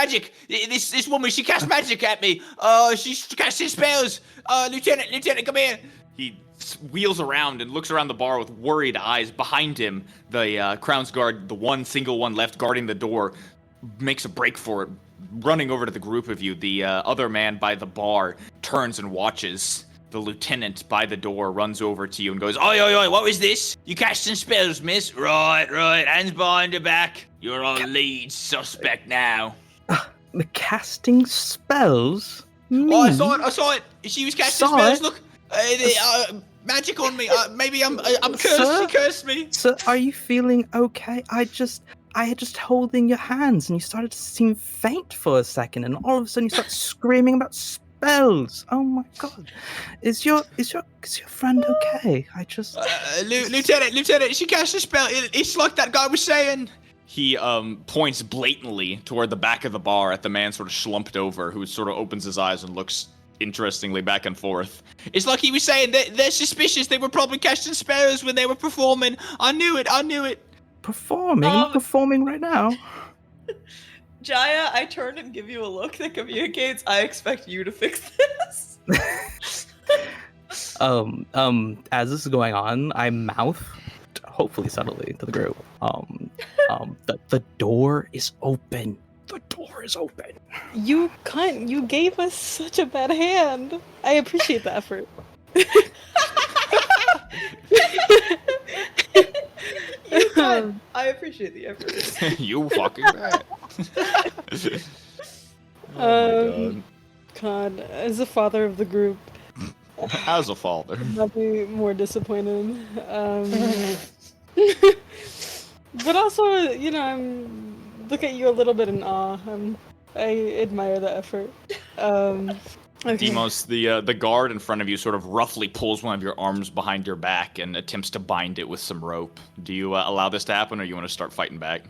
This woman, she cast magic at me. She's casting spells. Lieutenant, come here. He wheels around and looks around the bar with worried eyes. Behind him, the Crown's guard, the single one left guarding the door, makes a break for it, running over to the group of you. The other man by the bar turns and watches. The lieutenant by the door runs over to you and goes, Oi, what was this? You casting spells, miss? Right, hands behind your back. You're our lead suspect now. The casting spells? Me? Oh, I saw it. She was casting spells. Look, magic on me. Maybe I'm cursed. Sir? She cursed me. So, are you feeling okay? I had just holding your hands and you started to seem faint for a second and all of a sudden you start screaming about spells. spells. Oh my god. Is your friend okay? I just Lieutenant, she cast a spell. It's like that guy was saying. He points blatantly toward the back of the bar at the man sort of slumped over, who sort of opens his eyes and looks interestingly back and forth. It's like he was saying that they're suspicious. They were probably casting spells when they were performing. I knew it. performing. I'm not performing right now. Jaya, I turn and give you a look that communicates, I expect you to fix this. As this is going on, I mouth, hopefully subtly, to the group. The door is open. The door is open. You gave us such a bad hand. I appreciate the effort. I appreciate the effort. You fucking right. Oh my God, as the father of the group, As a father. I'd be more disappointed. But also, I'm look at you a little bit in awe. I admire the effort. Okay. Demos, the guard in front of you sort of roughly pulls one of your arms behind your back and attempts to bind it with some rope. Do you allow this to happen, or you want to start fighting back?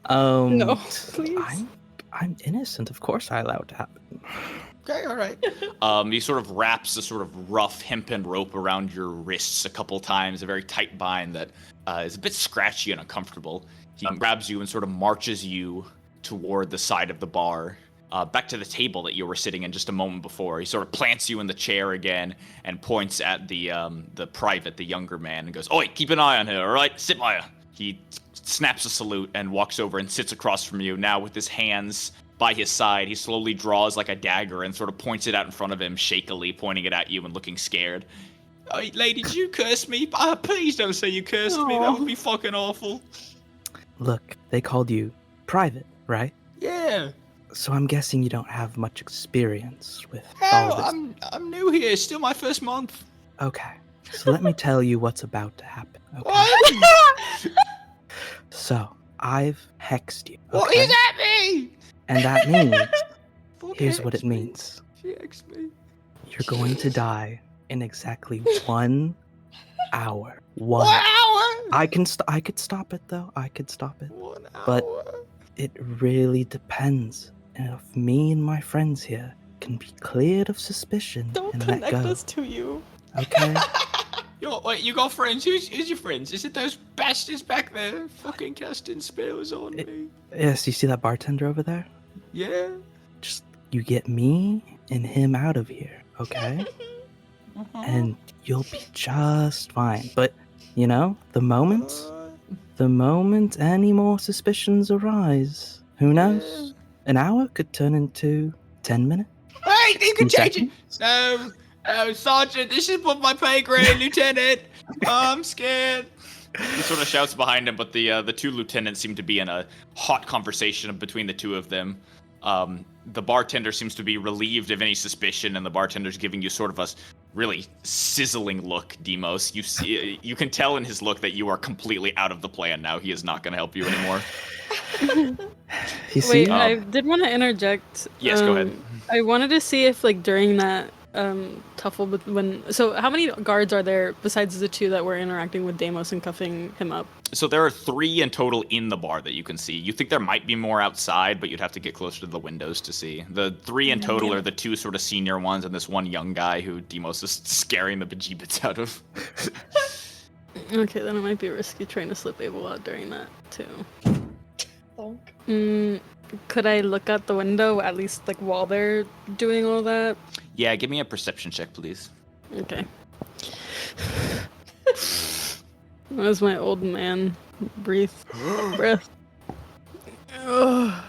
No, please. I'm innocent. Of course I allow it to happen. Okay, all right. He sort of wraps a sort of rough hempen rope around your wrists a couple times, a very tight bind that is a bit scratchy and uncomfortable. He grabs you and sort of marches you toward the side of the bar, back to the table that you were sitting in just a moment before. He sort of plants you in the chair again and points at the private, the younger man, and goes, "Oi, keep an eye on her, all right? Sit by her." He snaps a salute and walks over and sits across from you, now with his hands by his side. He slowly draws like a dagger and sort of points it out in front of him, shakily pointing it at you and looking scared. "Oh, lady, did you curse me? Please don't say you cursed me. That would be fucking awful." Look, they called you Private, right? Yeah. So I'm guessing you don't have much experience with Hell, all this. I'm new here. It's still my first month. Okay, so let me tell you what's about to happen. Okay? What? So I've hexed you. Okay? What does that mean? And that means, Fuck here's what hex it me. means. She hexed me. You're going to die in exactly 1 hour. 1 hour? I could stop it though. I could stop it. 1 hour. But it really depends. And if me and my friends here can be cleared of suspicion Don't and let connect go. us to you. Okay? Wait, you got friends? Who's your friends? Is it those bastards back there fucking casting spells on me? Yes, you see that bartender over there? Yeah. Just you get me and him out of here, okay? And you'll be just fine. But the moment any more suspicions arise, who knows? An hour could turn into 10 minutes. Hey, you can 2 change it. seconds. No, Sergeant, this is above my pay grade, Lieutenant. I'm scared. He sort of shouts behind him, but the two lieutenants seem to be in a hot conversation between the two of them. The bartender seems to be relieved of any suspicion, and the bartender's giving you sort of a really sizzling look, Demos. You can tell in his look that you are completely out of the plan now. He is not going to help you anymore. You see? Wait, I did want to interject. Yes, go ahead. I wanted to see if, during that tuffle, so how many guards are there besides the 2 that were interacting with Deimos and cuffing him up? So there are 3 in total in the bar that you can see. You think there might be more outside, but you'd have to get closer to the windows to see. The 3 in total are the 2 sort of senior ones and this one young guy who Demos is scaring the bejeebits out of. Okay, then it might be risky trying to slip Abel out during that, too. Could I look out the window, at least, while they're doing all that? Yeah, give me a perception check, please. Okay. As my old man breath. Oh,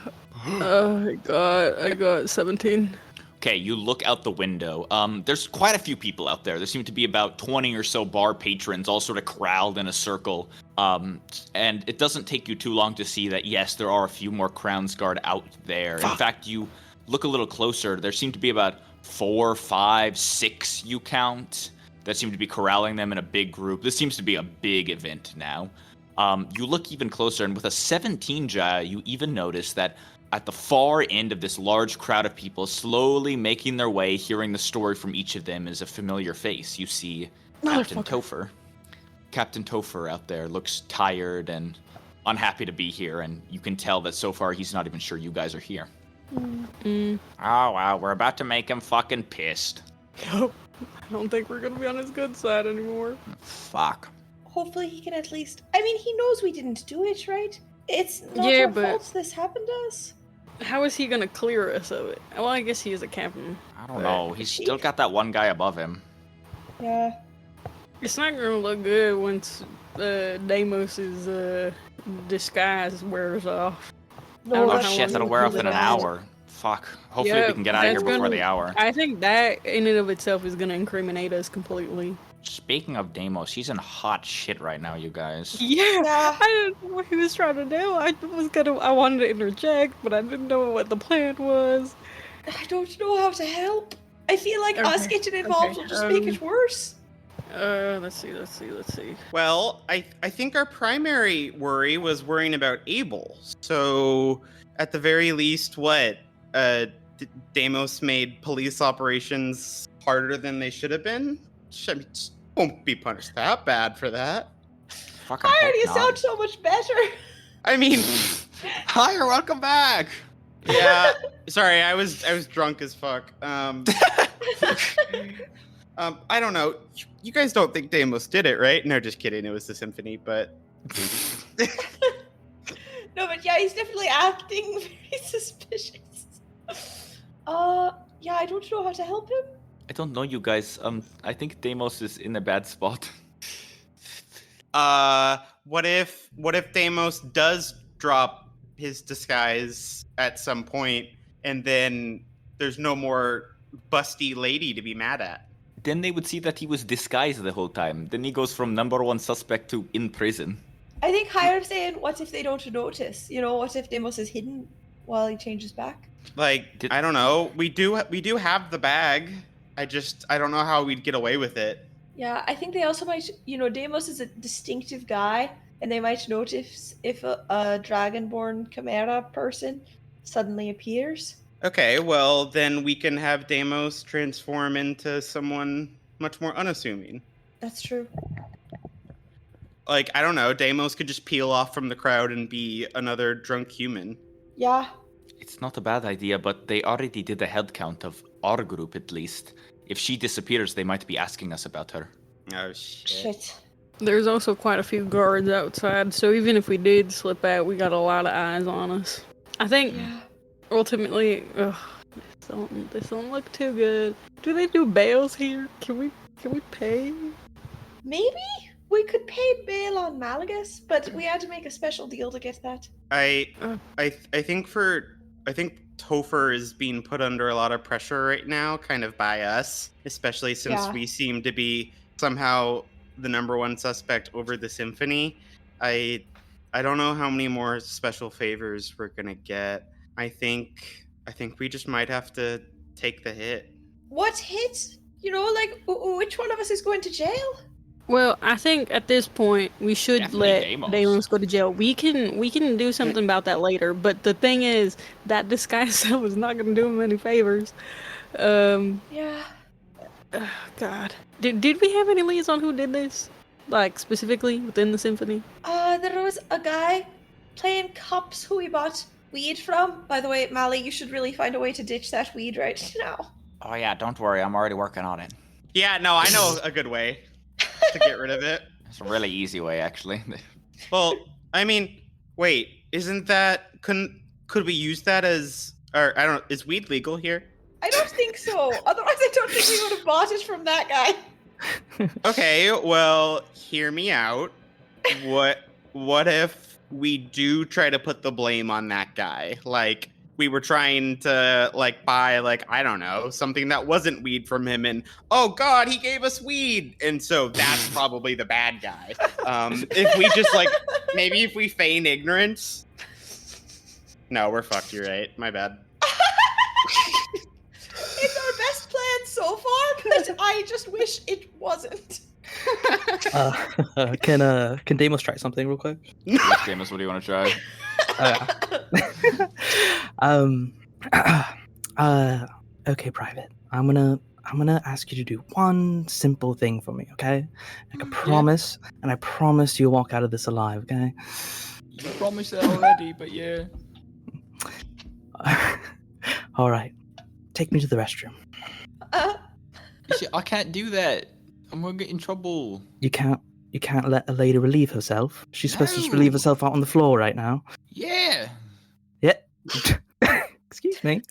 I got 17. Okay, you look out the window. There's quite a few people out there. There seem to be about 20 or so bar patrons all sort of corralled in a circle. And it doesn't take you too long to see that, yes, there are a few more Crown's Guard out there. In fact, you look a little closer. There seem to be about 4, 5, 6 you count that seem to be corralling them in a big group. This seems to be a big event now. You look even closer, and with a 17, Jaya, you even notice that at the far end of this large crowd of people, slowly making their way, hearing the story from each of them, is a familiar face. You see Captain Topher. Captain Topher out there looks tired and unhappy to be here, and you can tell that so far he's not even sure you guys are here. Oh, wow, we're about to make him fucking pissed. I don't think we're gonna be on his good side anymore. Fuck. Hopefully he can at least... I mean, he knows we didn't do it, right? It's not Yeah, our but- fault this happened to us. How is he gonna clear us of it? Well, I guess he is a captain. I don't know. He's still got that one guy above him. Yeah. It's not gonna look good once Deimos's disguise wears off. I don't know Oh how shit, long that'll we wear can off live in an out. hour. Fuck. Hopefully Yeah, we can get out of here that's before gonna- the hour. I think that in and of itself is gonna incriminate us completely. Speaking of Deimos, he's in hot shit right now, you guys. Yeah, Yeah. I didn't know what he was trying to do. I wanted to interject, but I didn't know what the plan was. I don't know how to help. I feel like us Okay, getting involved okay, will just make it worse. Let's see. Well, I think our primary worry was worrying about Abel. So, at the very least, Deimos made police operations harder than they should have been? I mean, won't be punished that bad for that. Fucking Iron, you hope not. sound so much better. I mean, Hi, welcome back. yeah. Sorry, I was drunk as fuck. I don't know. You guys don't think Deimos did it, right? No, just kidding. It was the symphony, but No, but yeah, he's definitely acting very suspicious. Yeah, I don't know how to help him. I don't know, you guys. I think Deimos is in a bad spot. what if Deimos does drop his disguise at some point, and then there's no more busty lady to be mad at? Then they would see that he was disguised the whole time. Then he goes from #1 suspect to in prison. I think Hiram's saying, what if they don't notice? You know, what if Deimos is hidden while he changes back? Like, I don't know. We do have the bag. I don't know how we'd get away with it. Yeah, I think they also might, Deimos is a distinctive guy, and they might notice if a dragonborn chimera person suddenly appears. Okay, well, then we can have Deimos transform into someone much more unassuming. That's true. Like, I don't know, Deimos could just peel off from the crowd and be another drunk human. Yeah. It's not a bad idea, but they already did a head count of our group at least. If she disappears, they might be asking us about her. Oh, shit. Shit. There's also quite a few guards outside, so even if we did slip out, we got a lot of eyes on us. I think Yeah. ultimately, this don't look too good. Do they do bails here? Can we pay? Maybe we could pay bail on Malagus, but we had to make a special deal to get that. I think Topher is being put under a lot of pressure right now, kind of by us, especially since we seem to be somehow the #1 suspect over the symphony. I don't know how many more special favors we're gonna get. I think we just might have to take the hit. What hit? Which one of us is going to jail? Well, I think at this point we should Definitely let Deimos. Deimos go to jail. We can do something about that later. But the thing is, that disguise cell is not going to do him any favors. Yeah. God, did we have any leads on who did this? Like specifically within the symphony? There was a guy playing cops who we bought weed from. By the way, Mally, you should really find a way to ditch that weed right now. Oh yeah, don't worry, I'm already working on it. Yeah, no, I know a good way to get rid of it. It's a really easy way, actually. Well, I mean, wait, could we use that as, or I don't know, is weed legal here? I don't think so. Otherwise, I don't think we would have bought it from that guy. Okay, well, hear me out. What if we do try to put the blame on that guy? Like, we were trying to, buy, I don't know, something that wasn't weed from him, and, oh god, he gave us weed! And so that's probably the bad guy. If we just, maybe if we feign ignorance? No, we're fucked, you're right. My bad. It's our best plan so far, but I just wish it wasn't. Can Deimos try something real quick? Yes, Deimos, what do you want to try? Okay, Private. I'm gonna ask you to do one simple thing for me, okay? Like a promise, and I promise you'll walk out of this alive, okay? You promised that already, but yeah. All right. Take me to the restroom. You see, I can't do that. I'm gonna get in trouble. You can't let a lady relieve herself. She's supposed to just No. relieve herself out on the floor right now. Yeah. Yeah. Excuse me.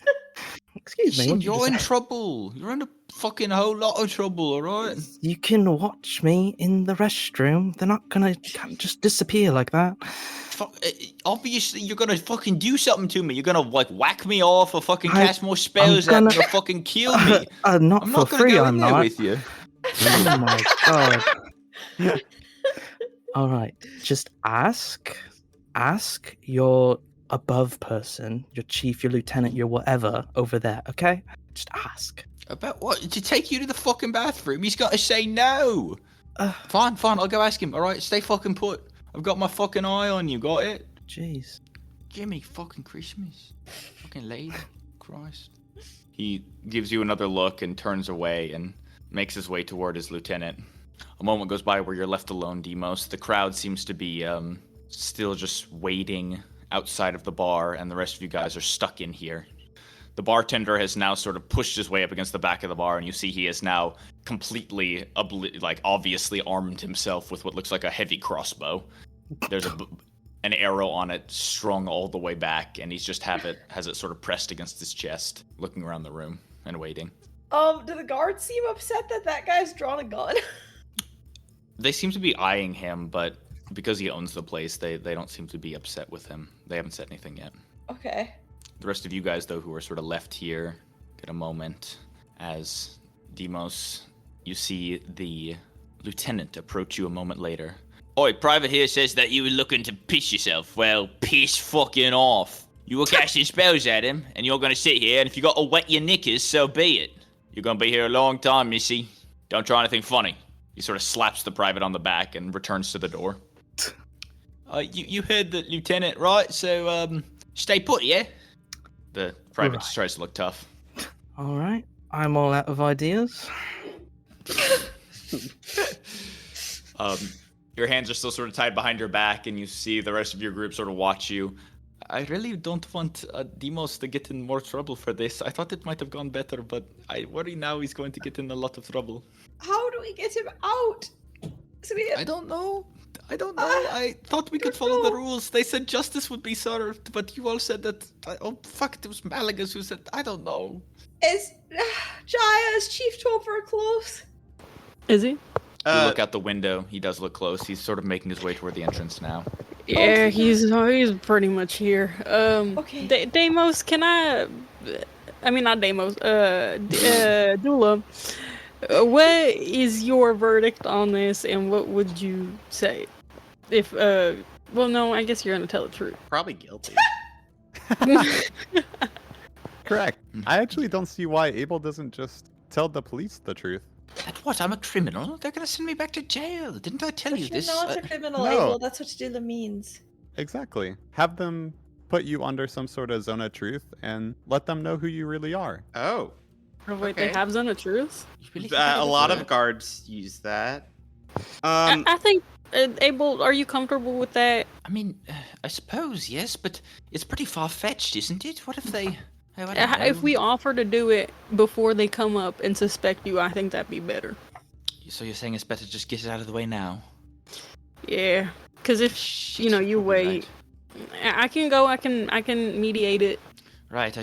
Excuse me. Listen, what did you you're in say? trouble. You're in a fucking whole lot of trouble, alright? You can watch me in the restroom. They're not gonna just disappear like that. Obviously, you're gonna fucking do something to me. You're gonna, like, whack me off or fucking I- cast more spells I'm at me gonna- or fucking kill me. Not I'm for not gonna free, go I'm in there not. with you. Oh my god. All right, just ask your above person, your chief, your lieutenant, your whatever over there, okay? Just ask. About what? To take you to the fucking bathroom? He's got to say no. Uh, Fine, I'll go ask him. All right, stay fucking put. I've got my fucking eye on you. Got it? Jeez. Jimmy, fucking Christmas. Fucking lady. Christ. He gives you another look and turns away and makes his way toward his lieutenant. A moment goes by where you're left alone, Demos. The crowd seems to be still just waiting outside of the bar, and the rest of you guys are stuck in here. The bartender has now sort of pushed his way up against the back of the bar, and you see he has now completely, obviously armed himself with what looks like a heavy crossbow. There's an arrow on it strung all the way back, and he's just has it sort of pressed against his chest, looking around the room and waiting. Do the guards seem upset that guy's drawn a gun? They seem to be eyeing him, but because he owns the place, they don't seem to be upset with him. They haven't said anything yet. Okay. The rest of you guys, though, who are sort of left here, get a moment as Demos, you see the lieutenant approach you a moment later. Oi, Private here says that you were looking to piss yourself. Well, piss fucking off. You were casting spells at him, and you're gonna sit here, and if you got to wet your knickers, so be it. You're gonna be here a long time, missy. Don't try anything funny. He sort of slaps the private on the back and returns to the door. You heard the lieutenant, right? So, stay put, yeah? The private Right. tries to look tough. All right. I'm all out of ideas. Your hands are still sort of tied behind your back, and you see the rest of your group sort of watch you. I really don't want Demos to get in more trouble for this. I thought it might have gone better, but I worry now he's going to get in a lot of trouble. How do we get him out? I don't know. I thought we could follow the rules. They said justice would be served, but you all said that. Oh, fuck, it was Malagas who said, I don't know. Is Chief Topher close? Is he? You look out the window. He does look close. He's sort of making his way toward the entrance now. Yeah, he's pretty much here. Okay. Deimos, can I mean, not Deimos, Dula, what is your verdict on this, and what would you say? If, well, no, I guess you're gonna tell the truth. Probably guilty. Correct. I actually don't see why Abel doesn't just tell the police the truth. That what? I'm a criminal? They're gonna send me back to jail. Didn't I tell you You're this? not a criminal, no. Abel. That's what Dula means. Exactly. Have them put you under some sort of zone of truth and let them know who you really are. Oh. Oh, wait, Okay. they have Zone of Truth? You really think I A would lot do of that? guards use that. I think, Abel, are you comfortable with that? I mean, I suppose, yes, but it's pretty far-fetched, isn't it? What if they... Oh, I don't If know. we offer to do it before they come up and suspect you, I think that'd be better. So you're saying it's better just get it out of the way now? Yeah, because if Shit, you know you probably wait, I can go. I can mediate it. Right,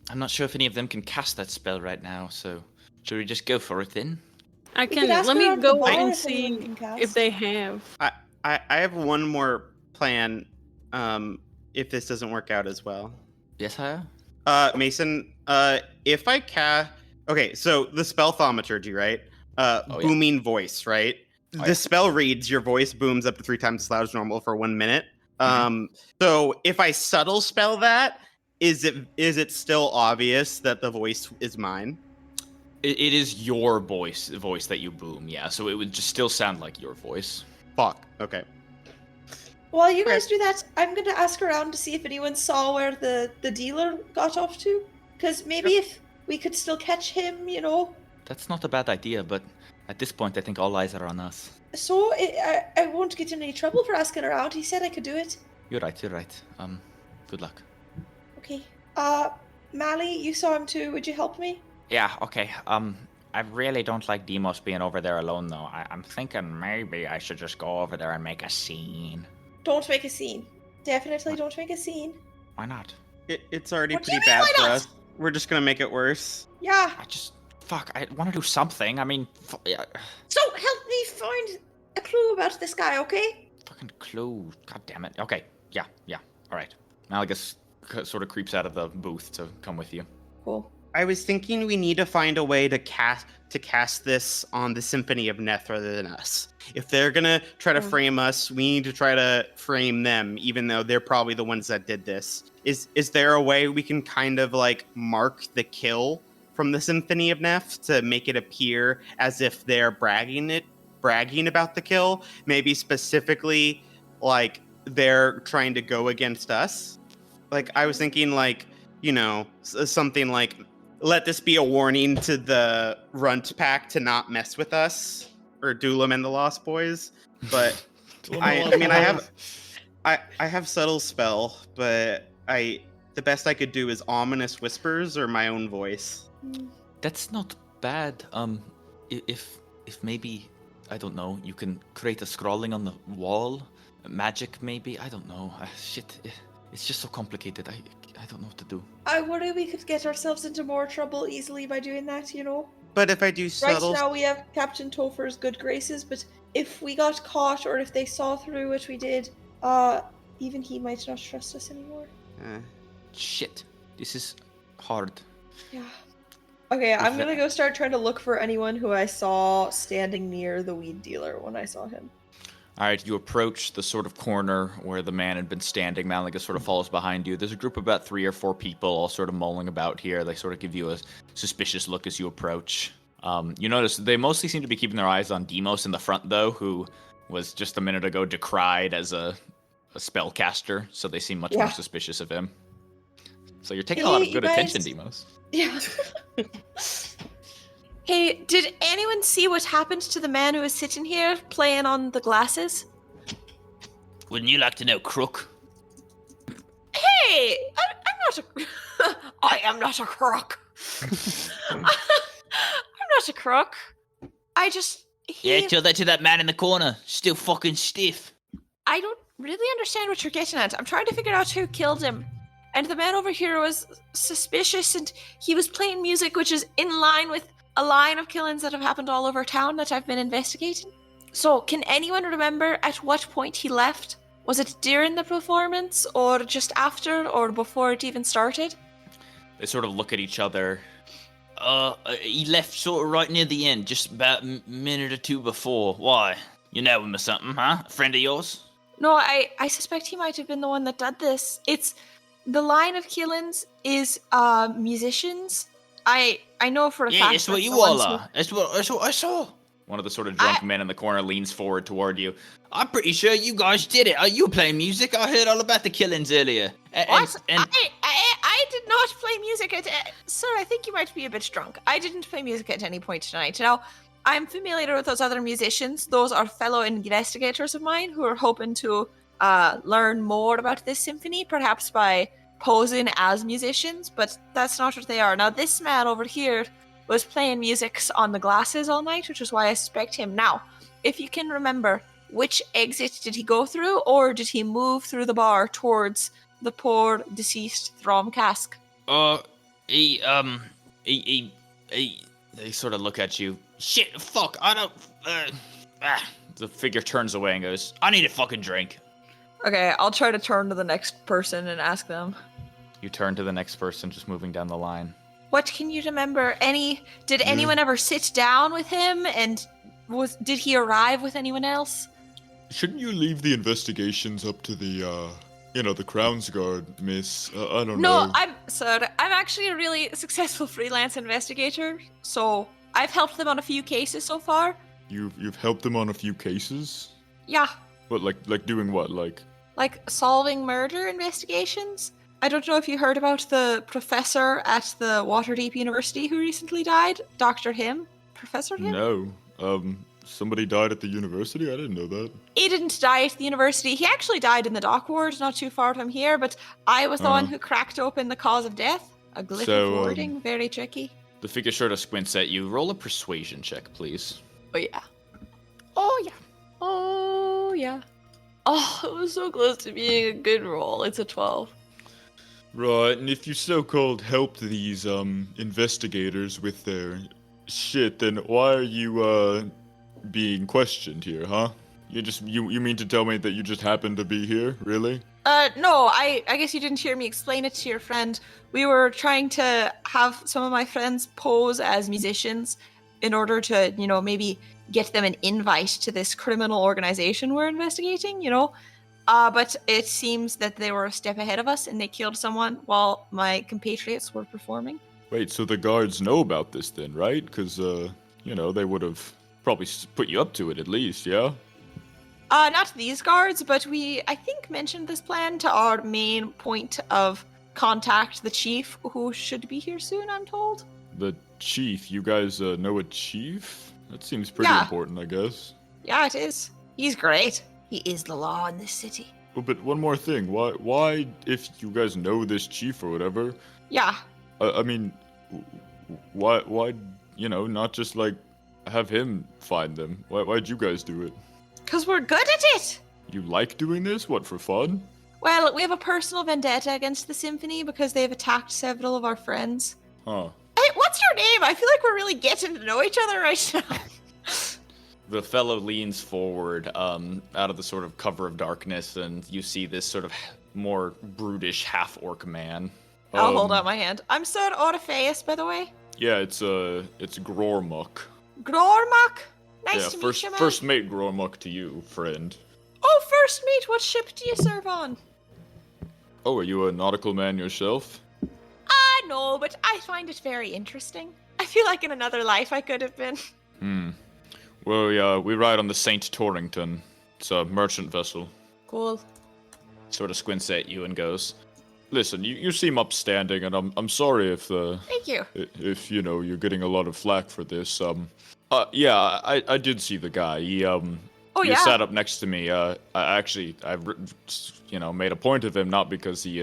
I'm not sure if any of them can cast that spell right now, so should we just go for it then? I could can. ask Let me around the go bar and if anyone see can cast. if they have. I have one more plan. If this doesn't work out as well. Yes, Haya? Mason, if I cast... Okay, so the spell thaumaturgy, right? yeah. Booming voice, right? Oh, The yeah. spell reads your voice booms up to 3 times as loud as normal for 1 minute. So if I subtle spell that, is it still obvious that the voice is mine? It is your voice that you boom, yeah, so it would just still sound like your voice. Fuck. Okay. While you guys do that, I'm gonna ask around to see if anyone saw where the dealer got off to. Because maybe if we could still catch him, you know. That's not a bad idea, but at this point, I think all eyes are on us. So I won't get in any trouble for asking around. He said I could do it. You're right. Good luck. Okay. Mally, you saw him too. Would you help me? Yeah, okay. I really don't like Demos being over there alone, though. I'm thinking maybe I should just go over there and make a scene. Don't make a scene. Definitely don't make a scene. Why not? It's already What do you pretty mean, bad why for not? us. We're just gonna make it worse. Yeah. I want to do something. I mean, yeah. So help me find a clue about this guy, okay? Fucking clue. God damn it. Okay, yeah. All right. Malagus sort of creeps out of the booth to come with you. Cool. I was thinking we need to find a way to cast this on the Symphony of Neth rather than us. If they're gonna try to frame us, we need to try to frame them, even though they're probably the ones that did this. Is there a way we can kind of like mark the kill from the Symphony of Neth to make it appear as if they're bragging about the kill? Maybe specifically like they're trying to go against us. Like I was thinking like, you know, something like, let this be a warning to the Runt pack to not mess with us, or Dulam and the Lost Boys. But I have subtle spell, but the best I could do is ominous whispers or my own voice. That's not bad. If maybe, I don't know, you can create a scrawling on the wall, magic maybe. I don't know. Shit, it's just so complicated. I don't know what to do. I worry we could get ourselves into more trouble easily by doing that, you know? But if I do subtle... Right now we have Captain Topher's good graces, but if we got caught or if they saw through what we did, even he might not trust us anymore. Shit, this is hard. Yeah. Okay, I'm gonna go start trying to look for anyone who I saw standing near the weed dealer when I saw him. All right, you approach the sort of corner where the man had been standing. Malagus sort of follows behind you. There's a group of about 3 or 4 people all sort of mulling about here. They sort of give you a suspicious look as you approach. You notice they mostly seem to be keeping their eyes on Demos in the front, though, who was just a minute ago decried as a spellcaster, so they seem much more suspicious of him. So you're taking a lot of good attention, Demos. Yeah. Hey, did anyone see what happened to the man who was sitting here playing on the glasses? Wouldn't you like to know, Crook? Hey, I'm not a... I am not a crook. I'm not a crook. I just... Yeah, tell that to that man in the corner. Still fucking stiff. I don't really understand what you're getting at. I'm trying to figure out who killed him. And the man over here was suspicious, and he was playing music which is in line with a line of killings that have happened all over town that I've been investigating. So, can anyone remember at what point he left? Was it during the performance, or just after, or before it even started? They sort of look at each other. He left sort of right near the end, just about a minute or two before. Why? You know him or something, huh? A friend of yours? No, I suspect he might have been the one that did this. It's... The line of killings is, musicians. I know for a fact. Yeah, that's what you all are. That's what I saw. One of the sort of drunk men in the corner leans forward toward you. I'm pretty sure you guys did it. You were playing music. I heard all about the killings earlier. What? I did not play music sir, I think you might be a bit drunk. I didn't play music at any point tonight. Now, I'm familiar with those other musicians. Those are fellow investigators of mine who are hoping to learn more about this symphony, perhaps by posing as musicians, but that's not what they are. Now, this man over here was playing music on the glasses all night, which is why I suspect him. Now, if you can remember, which exit did he go through, or did he move through the bar towards the poor deceased Throm cask? They sort of look at you. Shit, fuck, I don't... The figure turns away and goes, I need a fucking drink. Okay, I'll try to turn to the next person and ask them. You turn to the next person, just moving down the line. What can you remember? Did anyone ever sit down with him, and did he arrive with anyone else? Shouldn't you leave the investigations up to the, the Crown's Guard, miss? I don't know. No, I'm actually a really successful freelance investigator, so I've helped them on a few cases so far. You've helped them on a few cases? Yeah. What, like doing what? Like like solving murder investigations. I don't know if you heard about the professor at the Waterdeep University who recently died, Dr. Him. Professor Him? No. Somebody died at the university? I didn't know that. He didn't die at the university. He actually died in the dock ward, not too far from here, but I was the one who cracked open the cause of death. A glyph of warding, very tricky. The figure sort of squints at you. Roll a persuasion check, please. Oh, yeah. Oh, yeah. Oh, yeah. Oh, it was so close to being a good roll. It's a 12. Right, and if you so-called helped these, investigators with their shit, then why are you, being questioned here, huh? You mean to tell me that you just happened to be here, really? No, I guess you didn't hear me explain it to your friend. We were trying to have some of my friends pose as musicians in order to, maybe get them an invite to this criminal organization we're investigating, but it seems that they were a step ahead of us and they killed someone while my compatriots were performing. Wait, so the guards know about this then, right? Because, they would have probably put you up to it at least, yeah? Not these guards, but I think, mentioned this plan to our main point of contact, the chief, who should be here soon, I'm told. The chief? You guys, know a chief? That seems pretty important, I guess. Yeah, it is. He's great. He is the law in this city. Oh, but one more thing. Why, if you guys know this chief or whatever... Yeah. I mean, why, not just, have him find them? Why'd you guys do it? Because we're good at it! You like doing this? What, for fun? Well, we have a personal vendetta against the symphony because they've attacked several of our friends. Huh. Hey, what's your name? I feel like we're really getting to know each other right now. The fellow leans forward out of the sort of cover of darkness, and you see this sort of more brutish half-orc man. I'll hold out my hand. I'm Sir Orpheus, by the way. Yeah, it's Grormuck. Grormuck? Nice to meet you, man. First mate Grormuck to you, friend. Oh, first mate, what ship do you serve on? Oh, are you a nautical man yourself? No, but I find it very interesting. I feel like in another life I could have been. Well, we ride on the St. Torrington. It's a merchant vessel. Cool. Sort of squints at you and goes, Listen, you seem upstanding, and I'm sorry if Thank you. If you're getting a lot of flack for this. Yeah, I did see the guy. He sat up next to me. I made a point of him, not because he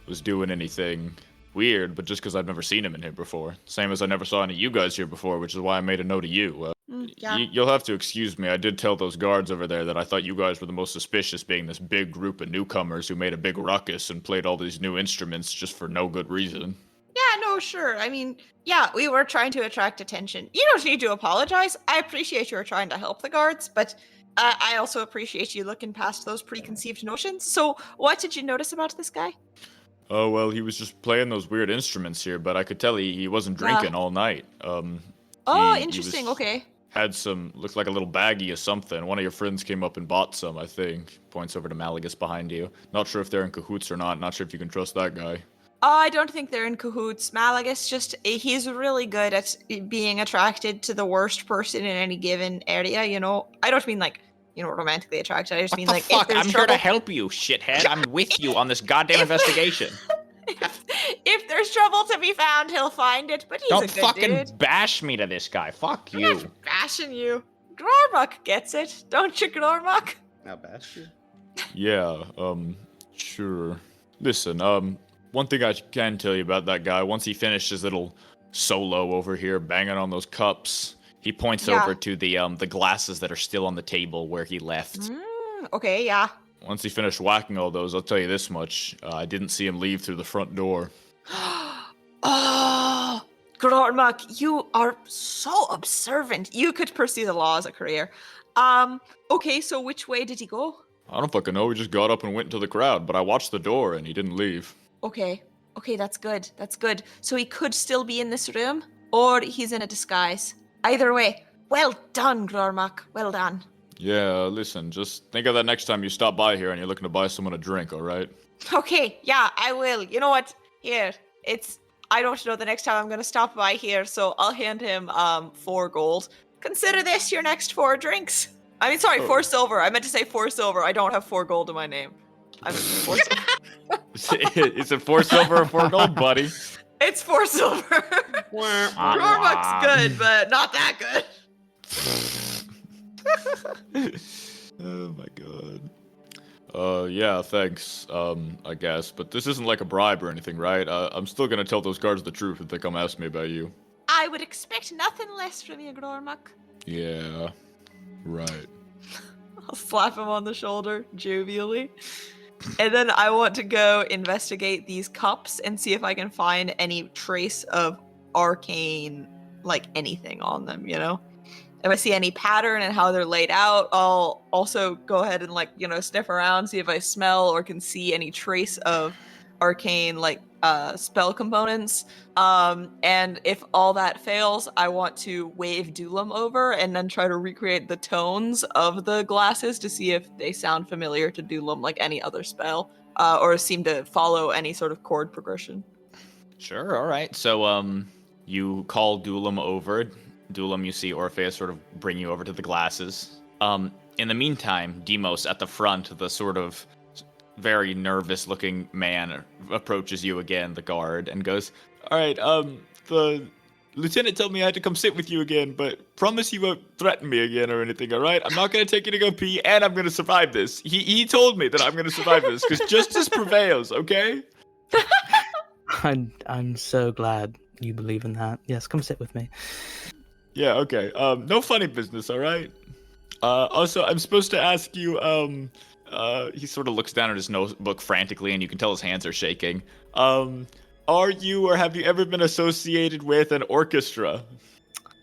was doing anything weird, but just because I've never seen him in here before. Same as I never saw any of you guys here before, which is why I made a note of you. You'll have to excuse me. I did tell those guards over there that I thought you guys were the most suspicious, being this big group of newcomers who made a big ruckus and played all these new instruments just for no good reason. Yeah, no, sure. I mean, yeah, we were trying to attract attention. You don't need to apologize. I appreciate you were trying to help the guards, but I also appreciate you looking past those preconceived notions. So, what did you notice about this guy? Oh, well, he was just playing those weird instruments here, but I could tell he wasn't drinking all night. Interesting, okay. Had looked like a little baggie of something. One of your friends came up and bought some, I think. Points over to Malagus behind you. Not sure if they're in cahoots or not. Not sure if you can trust that guy. I don't think they're in cahoots. Malagus he's really good at being attracted to the worst person in any given area, I don't mean romantically attracted. I just mean fuck? if there's I'm trouble... here to help you, shithead. I'm with you on this goddamn investigation. If there's trouble to be found, he'll find it, but he's Don't a good fucking dude. bash me to this guy. Fuck I'm you. not bashing you. Glormuck gets it. Don't you, Glormuck? Now bash you. Yeah, sure. Listen, one thing I can tell you about that guy, once he finished his little solo over here banging on those cups, he points over to the glasses that are still on the table where he left. Okay, yeah. Once he finished whacking all those, I'll tell you this much. I didn't see him leave through the front door. Oh, Glormuck, you are so observant. You could pursue the law as a career. Okay, so which way did he go? I don't fucking know. He just got up and went into the crowd, but I watched the door and he didn't leave. Okay, that's good. That's good. So he could still be in this room, or he's in a disguise. Either way, well done, Glormuck. Well done. Yeah, listen, just think of that next time you stop by here and you're looking to buy someone a drink, alright? Okay, yeah, I will. You know what? Here, I don't know the next time I'm going to stop by here, so I'll hand him 4 gold. Consider this your next 4 drinks. I mean, sorry, 4 silver. I meant to say 4 silver. I don't have 4 gold in my name. I'm 4 silver. Is it 4 silver or 4 gold, buddy? It's 4 silver. Gorbuck's good, but not that good. Oh my god. Yeah, thanks. I guess, but this isn't like a bribe or anything, right? I'm still gonna tell those guards the truth if they come ask me about you. I would expect nothing less from you, Gormuck. Yeah, right. I'll slap him on the shoulder jovially. And then I want to go investigate these cups and see if I can find any trace of arcane, like anything on them, you know? If I see any pattern and how they're laid out, I'll also go ahead and, like, you know, sniff around, see if I smell or can see any trace of arcane, like, spell components. And if all that fails, I want to wave Dulam over and then try to recreate the tones of the glasses to see if they sound familiar to Dulam like any other spell, or seem to follow any sort of chord progression. Sure, all right. So, you call Dulam over. Dulam, you see Orpheus sort of bring you over to the glasses. In the meantime, Demos at the front, the sort of very nervous-looking man approaches you again, the guard, and goes, "All right, the lieutenant told me I had to come sit with you again, but promise you won't threaten me again or anything, all right? I'm not going to take you to go pee, and I'm going to survive this. He told me that I'm going to survive this, because justice prevails, okay?" I'm so glad you believe in that. Yes, come sit with me. Yeah, okay. No funny business, all right? Also, I'm supposed to ask you, he sort of looks down at his notebook frantically, and you can tell his hands are shaking. Are you or have you ever been associated with an orchestra?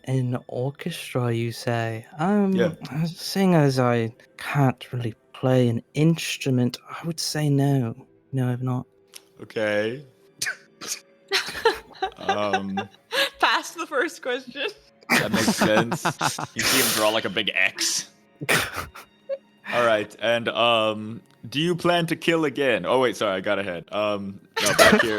An orchestra, you say? Yeah. Seeing as I can't really play an instrument, I would say no. No, I've not. Okay. Pass the first question. That makes sense. You see him draw like a big X. All right, and do you plan to kill again? Oh wait, sorry, I got ahead. No, back here.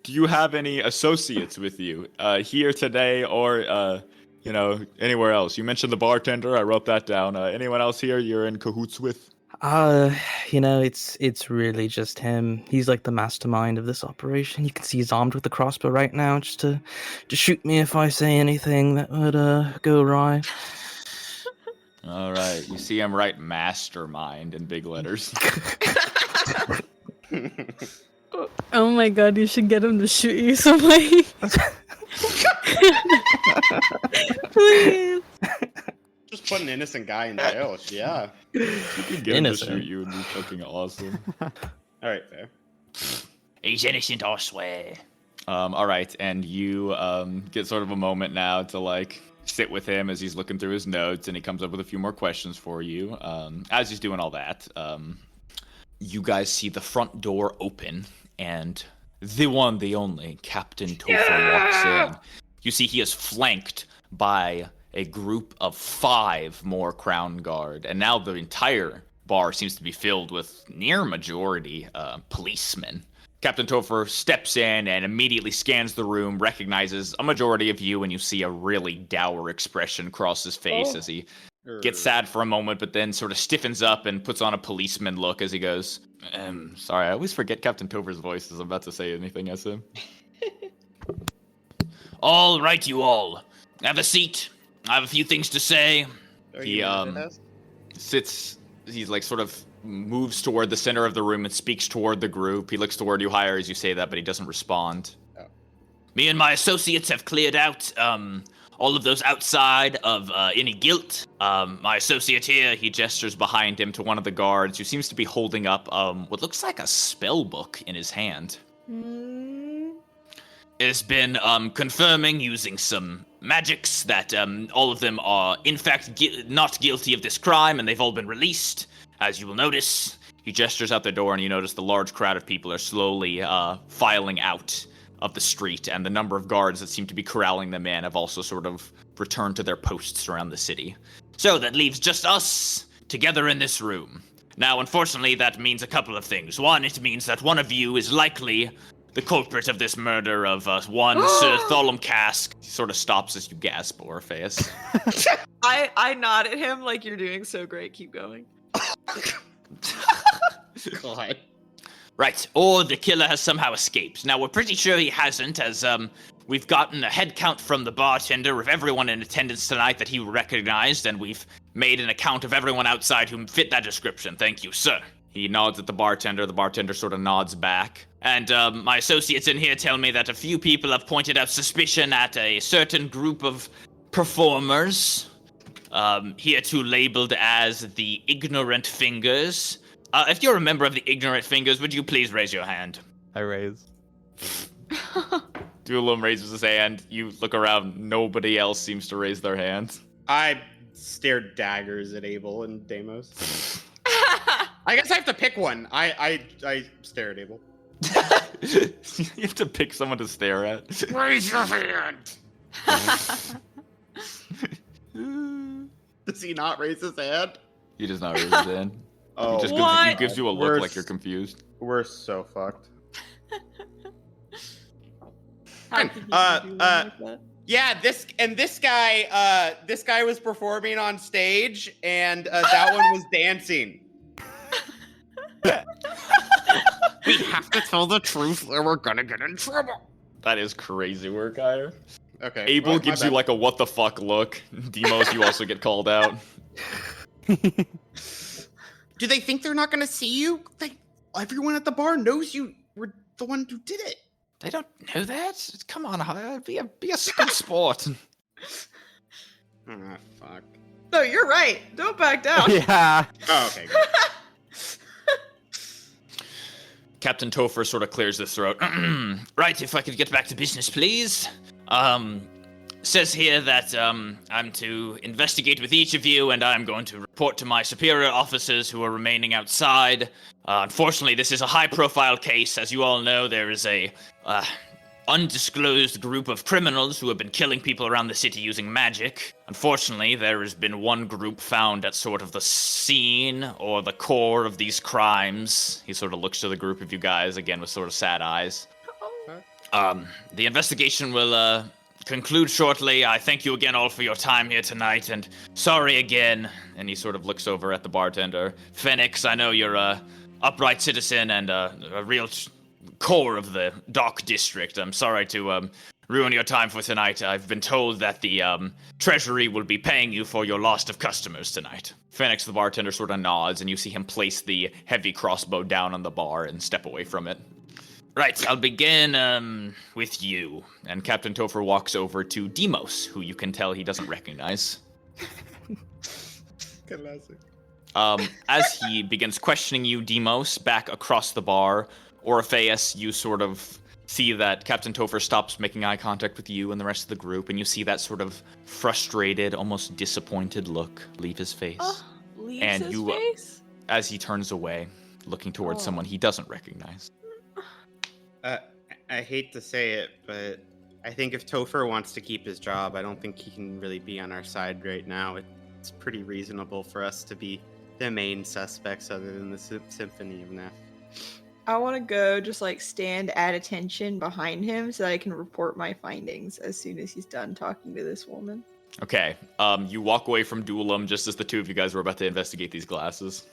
Do you have any associates with you here today, or anywhere else? You mentioned the bartender. I wrote that down. Anyone else here you're in cahoots with? It's really just him. He's like the mastermind of this operation. You can see he's armed with the crossbow right now, just to shoot me if I say anything that would go awry. All right, you see him write mastermind in big letters. Oh my god, you should get him to shoot you somebody. Please. Just put an innocent guy in jail. Yeah. You can get him to shoot you and be fucking awesome. All right, fair. He's innocent, I swear. All right, and you get sort of a moment now to like sit with him as he's looking through his notes, and he comes up with a few more questions for you. As he's doing all that, you guys see the front door open, and the one, the only, Captain Topher walks in. You see he is flanked by a group of 5 more Crown Guard, and now the entire bar seems to be filled with near majority policemen. Captain Topher steps in and immediately scans the room, recognizes a majority of you, and you see a really dour expression cross his face as he gets sad for a moment, but then sort of stiffens up and puts on a policeman look as he goes, sorry, I always forget Captain Topher's voice as I'm about to say anything as him. All right, you all. Have a seat. I have a few things to say. He sits, he's like sort of moves toward the center of the room and speaks toward the group. He looks toward you higher as you say that, but he doesn't respond. Oh. Me and my associates have cleared out all of those outside of any guilt. My associate here, he gestures behind him to one of the guards who seems to be holding up what looks like a spell book in his hand. Has been confirming using some magics that all of them are in fact not guilty of this crime, and they've all been released. As you will notice, he gestures out the door, and you notice the large crowd of people are slowly filing out of the street, and the number of guards that seem to be corralling them in have also sort of returned to their posts around the city. So that leaves just us together in this room. Now, unfortunately, that means a couple of things. One, it means that one of you is likely the culprit of this murder of one Sir Tholum Cask. He sort of stops as you gasp, Orpheus. I nod at him like, you're doing so great, keep going. God. Right, or the killer has somehow escaped. Now, we're pretty sure he hasn't, as we've gotten a head count from the bartender of everyone in attendance tonight that he recognized, and we've made an account of everyone outside who fit that description. Thank you, sir. He nods at the bartender sort of nods back. And my associates in here tell me that a few people have pointed out suspicion at a certain group of performers, hereto labeled as the Ignorant Fingers. If you're a member of the Ignorant Fingers, would you please raise your hand? I raise. Dulam raises his hand. You look around. Nobody else seems to raise their hand. I stare daggers at Abel and Deimos. I guess I have to pick one. I stare at Abel. You have to pick someone to stare at. Raise your hand! Does he not raise his hand? He does not raise his hand. Oh, He gives you a look like you're confused. We're so fucked. How could you do like that? Yeah, this guy was performing on stage, and that one was dancing. We have to tell the truth, or we're gonna get in trouble. That is crazy work, Ire. Okay. Abel well, gives you like a what the fuck look. Demos, you also get called out. Do they think they're not gonna see you? Everyone at the bar knows you were the one who did it. They don't know that. Come on, Ire. Be a good sport. Ah, fuck. No, you're right. Don't back down. Yeah. Oh, okay. Good. Captain Topher sort of clears his throat. Right, if I could get back to business, please. Says here that I'm to investigate with each of you, and I'm going to report to my superior officers who are remaining outside. Unfortunately, this is a high-profile case. As you all know, there is a undisclosed group of criminals who have been killing people around the city using magic. Unfortunately, there has been one group found at sort of the scene or the core of these crimes. He sort of looks to the group of you guys, again, with sort of sad eyes. The investigation will conclude shortly. I thank you again all for your time here tonight, and sorry again. And he sort of looks over at the bartender. Phoenix, I know you're a upright citizen and a real core of the dock district. I'm sorry to ruin your time for tonight. I've been told that the treasury will be paying you for your loss of customers tonight. Phoenix, the bartender, sort of nods, and you see him place the heavy crossbow down on the bar and step away from it. Right, I'll begin with you. And Captain Topher walks over to Demos, who you can tell he doesn't recognize. Classic. As he begins questioning you, Demos, back across the bar, Orpheus, you sort of see that Captain Topher stops making eye contact with you and the rest of the group, and you see that sort of frustrated, almost disappointed look leave his face. Leaves his face? As he turns away, looking towards someone he doesn't recognize. I hate to say it, but I think if Topher wants to keep his job, I don't think he can really be on our side right now. It's pretty reasonable for us to be the main suspects other than the Symphony of Neff. I want to go just like stand at attention behind him so that I can report my findings as soon as he's done talking to this woman. Okay, you walk away from Duelam just as the two of you guys were about to investigate these glasses.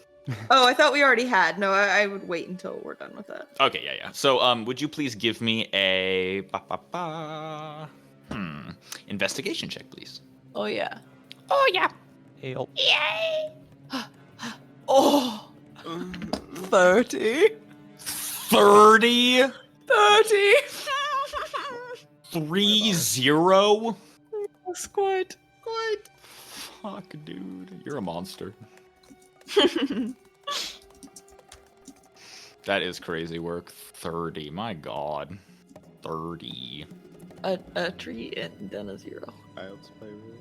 Oh, I thought we already had. No, I would wait until we're done with that. Okay, yeah. So, would you please give me a investigation check, please? Oh, yeah. Oh, yeah. Ale. Yay! Oh! 30. 30? 30! 3-0? That's quite. Fuck, dude. You're a monster. That is crazy work. 30. My god. 30. A tree and then a 0. Child's play rule.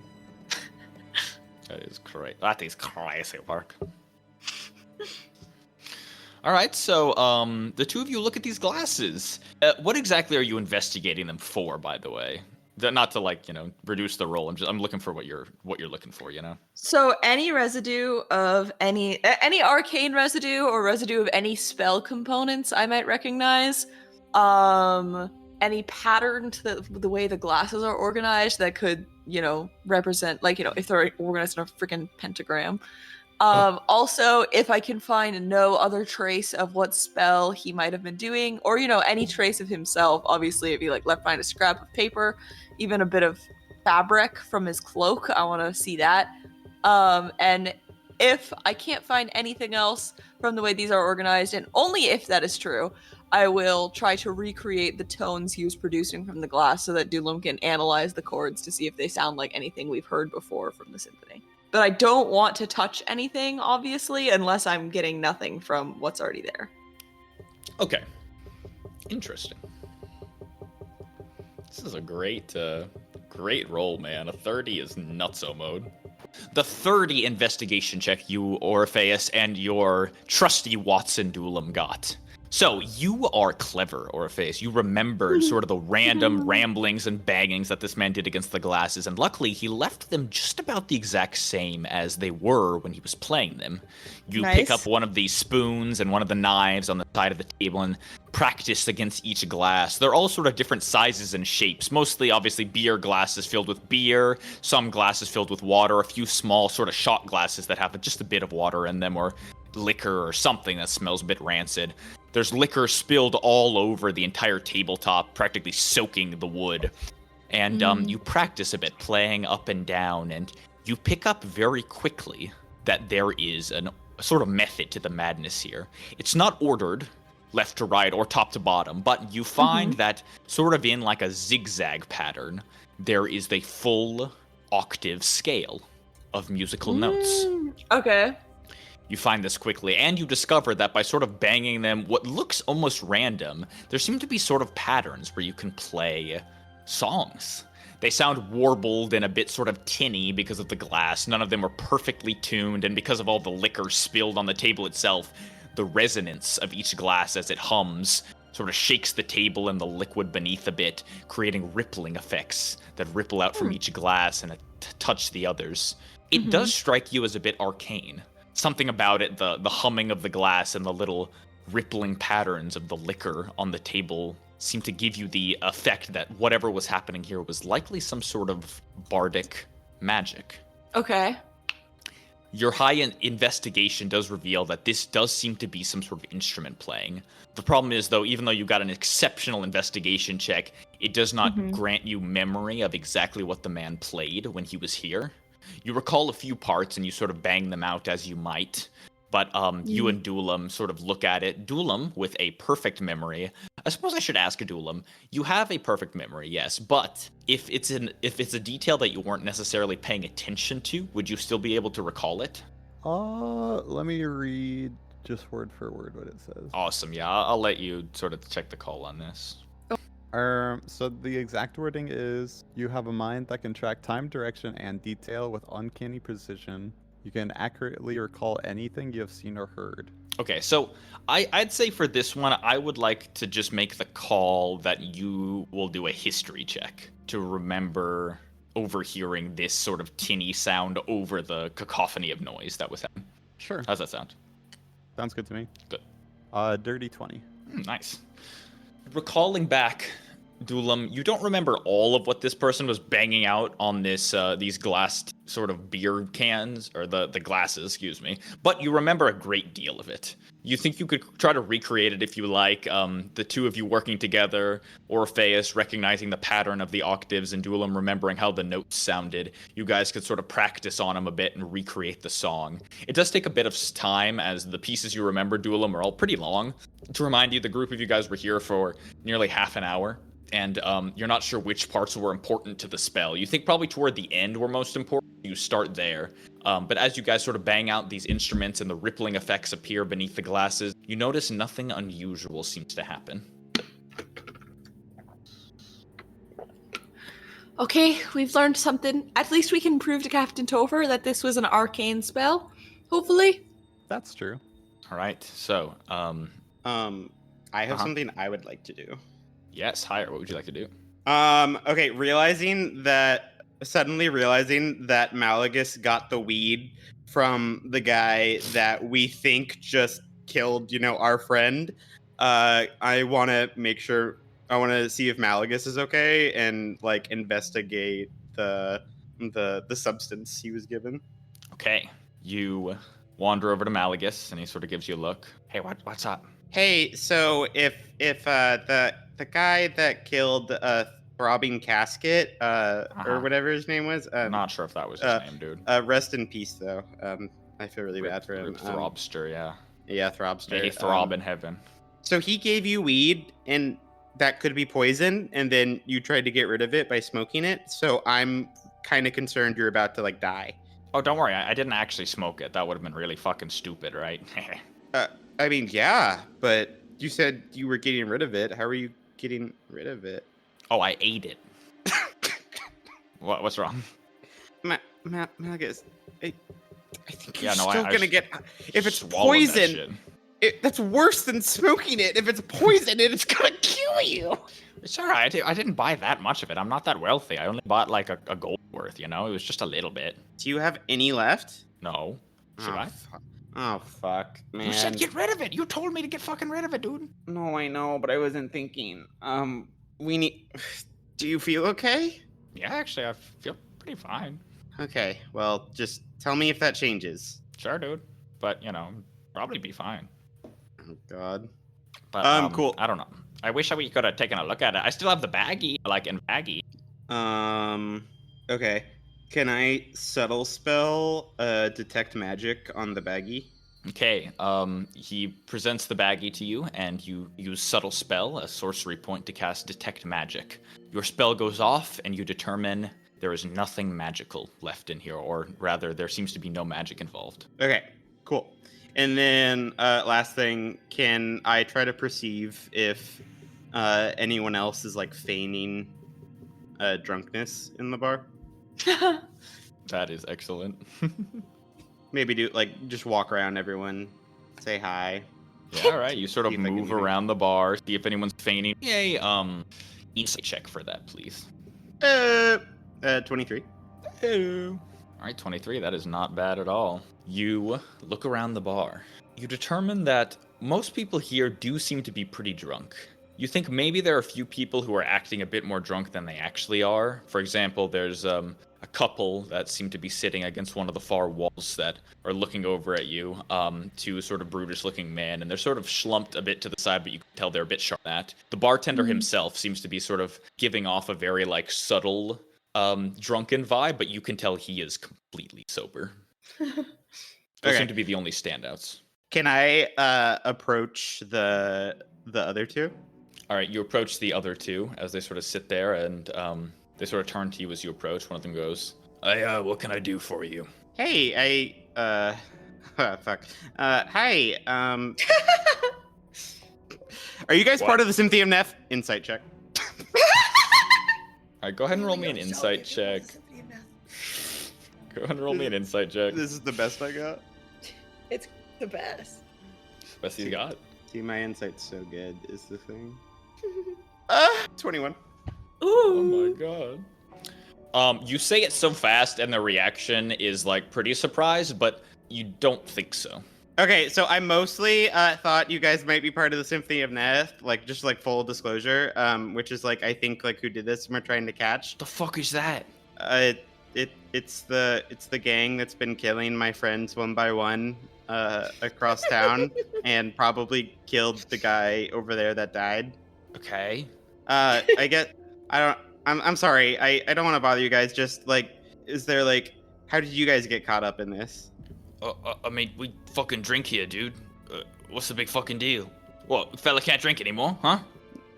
That is crazy. That is crazy work. All right, so the two of you look at these glasses. What exactly are you investigating them for, by the way? Not to reduce the roll. I'm looking for what you're looking for. So any residue of any arcane residue or residue of any spell components I might recognize. Any pattern to the way the glasses are organized that could represent if they're organized in a freaking pentagram. Also, if I can find no other trace of what spell he might have been doing, or, any trace of himself, obviously if he, left behind a scrap of paper, even a bit of fabric from his cloak, I want to see that. And if I can't find anything else from the way these are organized, and only if that is true, I will try to recreate the tones he was producing from the glass so that Dulum can analyze the chords to see if they sound like anything we've heard before from the symphony. But I don't want to touch anything, obviously, unless I'm getting nothing from what's already there. Okay. Interesting. This is a great roll, man. A 30 is nutso mode. The 30 investigation check you, Orpheus, and your trusty Watson Dulum got. So, you are clever, Orpheus. You remembered sort of the random ramblings and bangings that this man did against the glasses, and luckily he left them just about the exact same as they were when he was playing them. You pick up one of the spoons and one of the knives on the side of the table and practice against each glass. They're all sort of different sizes and shapes, mostly obviously beer glasses filled with beer, some glasses filled with water, a few small sort of shot glasses that have just a bit of water in them, or liquor or something that smells a bit rancid. There's liquor spilled all over the entire tabletop, practically soaking the wood. And you practice a bit, playing up and down, and you pick up very quickly that there is a sort of method to the madness here. It's not ordered left to right or top to bottom, but you find that sort of in like a zigzag pattern, there is the full octave scale of musical notes. Okay. You find this quickly, and you discover that by sort of banging them, what looks almost random, there seem to be sort of patterns where you can play songs. They sound warbled and a bit sort of tinny because of the glass. None of them are perfectly tuned, and because of all the liquor spilled on the table itself, the resonance of each glass as it hums sort of shakes the table and the liquid beneath a bit, creating rippling effects that ripple out from each glass and touch the others. It does strike you as a bit arcane. Something about it, the humming of the glass and the little rippling patterns of the liquor on the table seem to give you the effect that whatever was happening here was likely some sort of bardic magic. Okay. Your high investigation does reveal that this does seem to be some sort of instrument playing. The problem is, though, even though you got an exceptional investigation check, it does not grant you memory of exactly what the man played when he was here. You recall a few parts and you sort of bang them out as you might, but you and Dulum sort of look at it. Dulum, with a perfect memory, I suppose I should ask Dulum, you have a perfect memory, yes, but if it's a detail that you weren't necessarily paying attention to, would you still be able to recall it? Let me read just word for word what it says. Awesome, yeah, I'll let you sort of check the call on this. So the exact wording is, you have a mind that can track time, direction, and detail with uncanny precision. You can accurately recall anything you have seen or heard. Okay, so I'd say for this one, I would like to just make the call that you will do a history check to remember overhearing this sort of tinny sound over the cacophony of noise that was happening. Sure. How's that sound? Sounds good to me. Good. Dirty 20. Nice. Recalling back, Dulum, you don't remember all of what this person was banging out on this these glass sort of beer cans, or the glasses, excuse me, but you remember a great deal of it. You think you could try to recreate it if you like, the two of you working together, Orpheus recognizing the pattern of the octaves and Dulum remembering how the notes sounded. You guys could sort of practice on them a bit and recreate the song. It does take a bit of time, as the pieces you remember, Dulum, are all pretty long. To remind you, the group of you guys were here for nearly half an hour, and you're not sure which parts were important to the spell. You think probably toward the end were most important. You start there. But as you guys sort of bang out these instruments and the rippling effects appear beneath the glasses, you notice nothing unusual seems to happen. Okay, we've learned something. At least we can prove to Captain Topher that this was an arcane spell. Hopefully. That's true. All right, so I have something I would like to do. Yes, Hire, what would you like to do? Okay, suddenly realizing that Malagus got the weed from the guy that we think just killed, our friend. I want to see if Malagus is okay and investigate the substance he was given. Okay, you wander over to Malagus, and he sort of gives you a look. Hey, what's up? Hey, so if the guy that killed Throbbing Casket, or whatever his name was, I'm not sure if that was his name, dude. Rest in peace, though. I feel really bad for him. Throbster, yeah. Yeah, Throbster. May he throb in heaven. So he gave you weed, and that could be poison, and then you tried to get rid of it by smoking it. So I'm kind of concerned you're about to like die. Oh, don't worry. I didn't actually smoke it. That would have been really fucking stupid, right? I mean, yeah, but you said you were getting rid of it. How are you getting rid of it? Oh, I ate it. What's wrong? Malagus, I think you're Yeah, no, still I gonna get. If it's swallowed that poison, shit. that's worse than smoking it. If it's poison, it's gonna kill you. It's alright. I didn't buy that much of it. I'm not that wealthy. I only bought like a gold worth, you know? It was just a little bit. Do you have any left? No. Should I? Oh, fuck, man. You said get rid of it. You told me to get fucking rid of it, dude. No, I know, but I wasn't thinking. We need. Do you feel okay? Yeah, actually, I feel pretty fine. Okay, well, just tell me if that changes. Sure, dude. But, you know, probably be fine. Oh, God. But, cool. I don't know. I wish we could have taken a look at it. I still have the baggie, like, in baggie. Okay. Can I subtle spell detect magic on the baggie? Okay, he presents the baggie to you, and you use subtle spell, a sorcery point, to cast detect magic. Your spell goes off, and you determine there is nothing magical left in here, or rather, there seems to be no magic involved. Okay, cool. And then, last thing, can I try to perceive if anyone else is, like, feigning drunkenness in the bar? That is excellent. Maybe do, like, just walk around everyone, say hi. Yeah, all right. You sort of See if I can move do it. around the bar, see if anyone's feigning. Yay, insight check for that, please. 23. All right, 23. That is not bad at all. You look around the bar. You determine that most people here do seem to be pretty drunk. You think maybe there are a few people who are acting a bit more drunk than they actually are. For example, there's a couple that seem to be sitting against one of the far walls that are looking over at you, two sort of brutish-looking men, and they're sort of slumped a bit to the side, but you can tell they're a bit sharp at. The bartender himself seems to be sort of giving off a very, like, subtle drunken vibe, but you can tell he is completely sober. Those seem to be the only standouts. Can I approach the other two? All right, you approach the other two as they sort of sit there, and they sort of turn to you as you approach. One of them goes, what can I do for you? Hey, fuck. Hi, are you guys part of the Symphony of Neff? Insight check. All right, go ahead and roll me an insight check. Go ahead and roll me an insight check. This is the best I got. It's the best. Best he's got. See, my insight's so good, is the thing. 21. Oh my god. You say it so fast, and the reaction is like pretty surprised, but you don't think so. Okay, so I mostly thought you guys might be part of the Symphony of Neff, like just like full disclosure, which is like I think like who did this and we're trying to catch. The fuck is that? It's the gang that's been killing my friends one by one across town and probably killed the guy over there that died. Okay. I'm sorry. I don't want to bother you guys. Just like, is there like, how did you guys get caught up in this? I mean, we fucking drink here, dude. What's the big fucking deal? What, fella can't drink anymore, huh?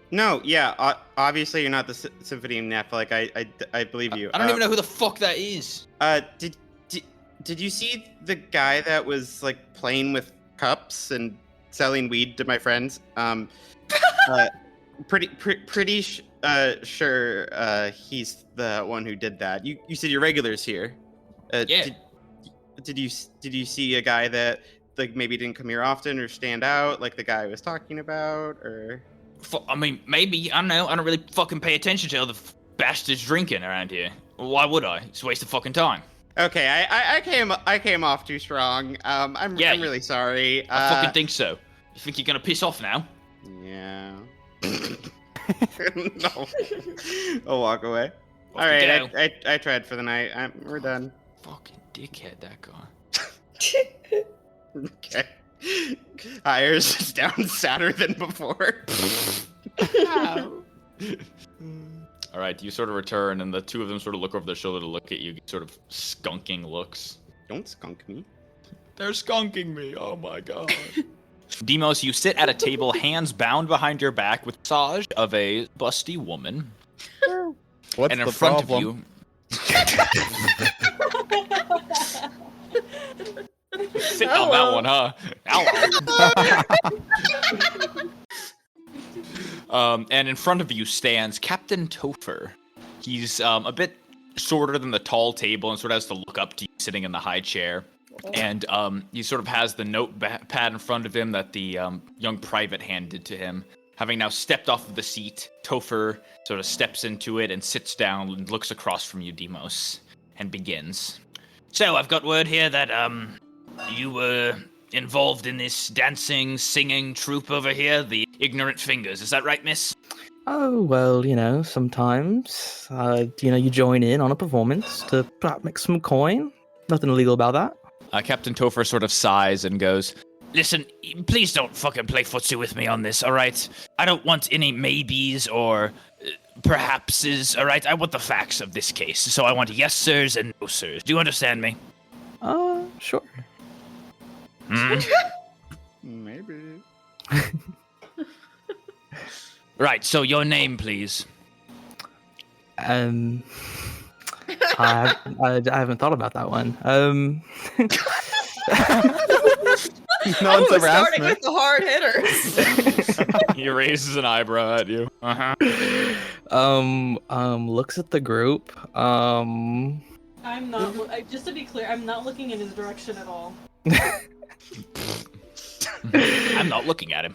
No, yeah. Obviously, you're not the Symphony of Neff. Like, I believe you. I don't even know who the fuck that is. Did you see the guy that was like playing with cups and selling weed to my friends? Pretty sure he's the one who did that. You said you're regulars here. Yeah. Did you see a guy that like maybe didn't come here often or stand out like the guy I was talking about, or? I mean, maybe. I don't know. I don't really fucking pay attention to other bastards drinking around here. Why would I? It's a waste of fucking time. Okay, I came off too strong. I'm really sorry. I fucking think so. You think you're gonna piss off now? Yeah. No. I'll walk away. Off All you right, go. I tried for the night. We're done. Fucking dickhead, that guy. Okay. Hires is down sadder than before. All right, you sort of return, and the two of them sort of look over their shoulder to look at you, sort of skunking looks. Don't skunk me. They're skunking me. Oh my god. Demos, you sit at a table, hands bound behind your back, with massage of a busty woman. What's And in the front problem? of you. Sitting on that one, huh? And in front of you stands Captain Topher. He's a bit shorter than the tall table and sort of has to look up to you sitting in the high chair. And he sort of has the notepad in front of him that the young private handed to him. Having now stepped off of the seat, Topher sort of steps into it and sits down and looks across from you, Demos, and begins. So, I've got word here that you were involved in this dancing, singing troupe over here, the Ignorant Fingers. Is that right, miss? Oh, well, sometimes, you join in on a performance to perhaps make some coin. Nothing illegal about that. Captain Topher sort of sighs and goes, Listen, please don't fucking play footsie with me on this, alright? I don't want any maybes or perhapses, alright? I want the facts of this case, so I want yes sirs and no sirs. Do you understand me? Sure. Maybe. Right, so your name, please. I haven't thought about that one. No one's ever asked Starting me. with the hard hitters. He raises an eyebrow at you. Looks at the group. I'm not. Just to be clear, I'm not looking in his direction at all. I'm not looking at him.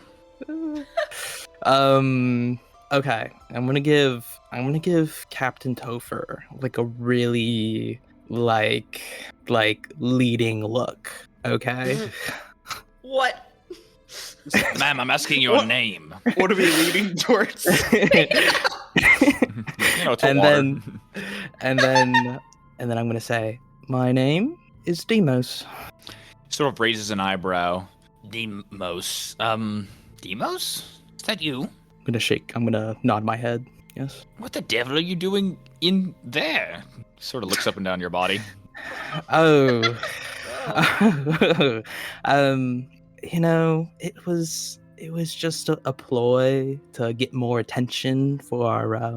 Okay. I'm gonna give Captain Topher like a really like leading look. Okay. What? Ma'am, I'm asking your name. What are we leading towards? and then I'm gonna say, my name is Demos. Sort of raises an eyebrow. Demos. Demos? Is that you? I'm gonna nod my head. Yes. What the devil are you doing in there? Sort of looks up and down your body. Oh. It was just a ploy to get more attention for our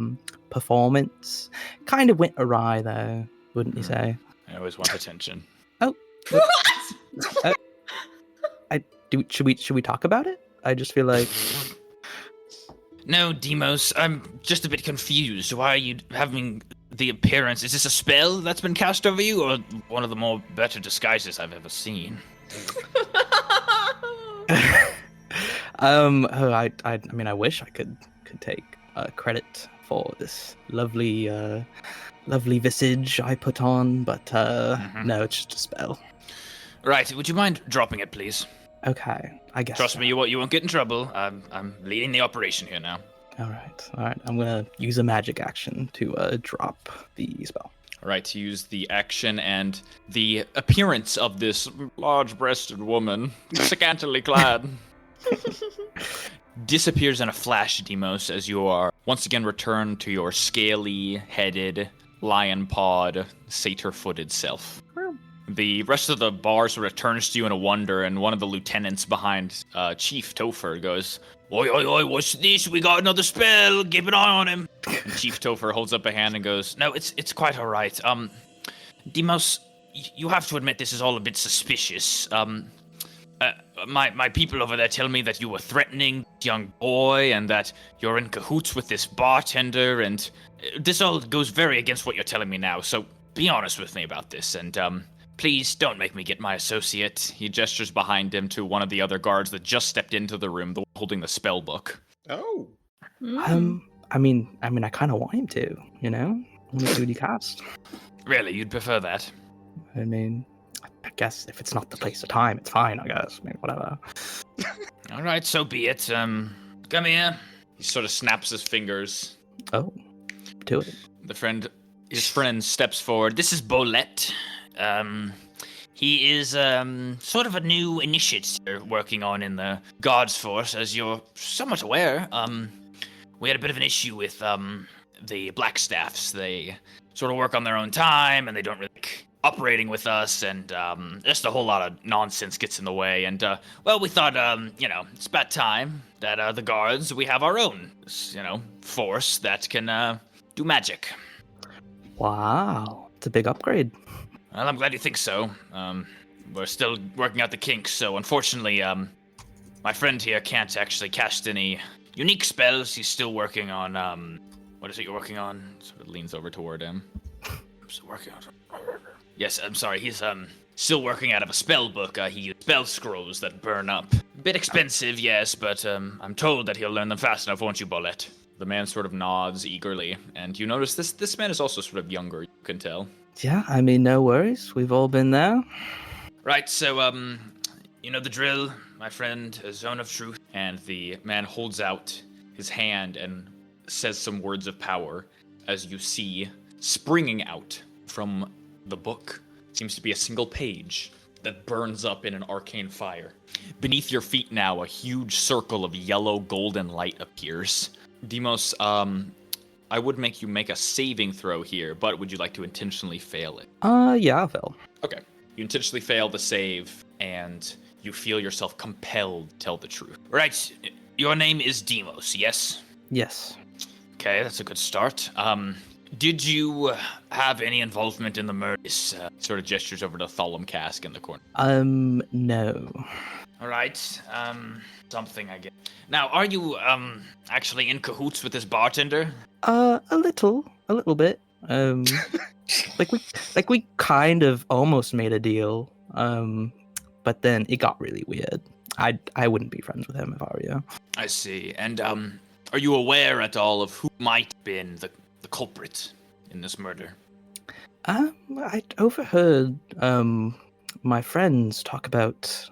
performance. Kind of went awry though, wouldn't you say? I always want attention. Should we talk about it? I just feel like No, Demos, I'm just a bit confused. Why are you having the appearance? Is this a spell that's been cast over you, or one of the more better disguises I've ever seen? I wish I could take credit for this lovely visage I put on, but no, it's just a spell. Right, would you mind dropping it, please? Okay, I guess. Trust so. me, you won't get in trouble. I'm leading the operation here now. All right. I'm gonna use a magic action to drop the spell. Right, to use the action and the appearance of this large-breasted woman, scantily clad, disappears in a flash, Demos, as you are once again returned to your scaly-headed, lion-pawed, satyr-footed self. The rest of the bar sort of turns to you in a wonder, and one of the lieutenants behind Chief Topher goes, Oi, oi, oi, what's this? We got another spell. Keep an eye on him. And Chief Topher holds up a hand and goes, No, it's quite all right. Demos, you have to admit this is all a bit suspicious. My people over there tell me that you were threatening this young boy and that you're in cahoots with this bartender, and this all goes very against what you're telling me now, so be honest with me about this, and, please don't make me get my associate. He gestures behind him to one of the other guards that just stepped into the room, the one holding the spell book. Oh. I mean, I kind of want him to, I want to see what he cast. Really, you'd prefer that? I mean, I guess if it's not the place or time, it's fine, I guess. I mean, whatever. All right, so be it. Come here. He sort of snaps his fingers. Oh, do it. His friend steps forward. This is Bolette. He is sort of a new initiate you're working on in the Guards Force, as you're somewhat aware. We had a bit of an issue with the Blackstaffs. They sort of work on their own time, and they don't really like operating with us, and just a whole lot of nonsense gets in the way. And well, we thought, it's about time that the Guards, we have our own, force that can do magic. Wow, it's a big upgrade. Well, I'm glad you think so. We're still working out the kinks, so unfortunately, my friend here can't actually cast any unique spells. He's still working on, what is it you're working on? Sort of leans over toward him. I'm still working on... Yes, I'm sorry, he's, still working out of a spell book. He used spell scrolls that burn up. A bit expensive, yes, but, I'm told that he'll learn them fast enough, won't you, Bolette? The man sort of nods eagerly, and you notice this man is also sort of younger, you can tell. Yeah, I mean, no worries. We've all been there. Right, so, you know the drill, my friend, a zone of truth. And the man holds out his hand and says some words of power as you see springing out from the book seems to be a single page that burns up in an arcane fire. Beneath your feet now, a huge circle of yellow golden light appears. Demos, I would make you make a saving throw here, but would you like to intentionally fail it? Yeah, I'll fail. Okay. You intentionally fail the save, and you feel yourself compelled to tell the truth. Right, your name is Demos, yes? Yes. Okay, that's a good start. Did you have any involvement in the murders? Sort of gestures over to Thalum Cask in the corner. No. All right, something, I guess. Now, are you, actually in cahoots with this bartender? A little bit. We kind of almost made a deal. But then it got really weird. I wouldn't be friends with him if I were you. I see. And, are you aware at all of who might have been the culprit in this murder? I overheard, my friends talk about,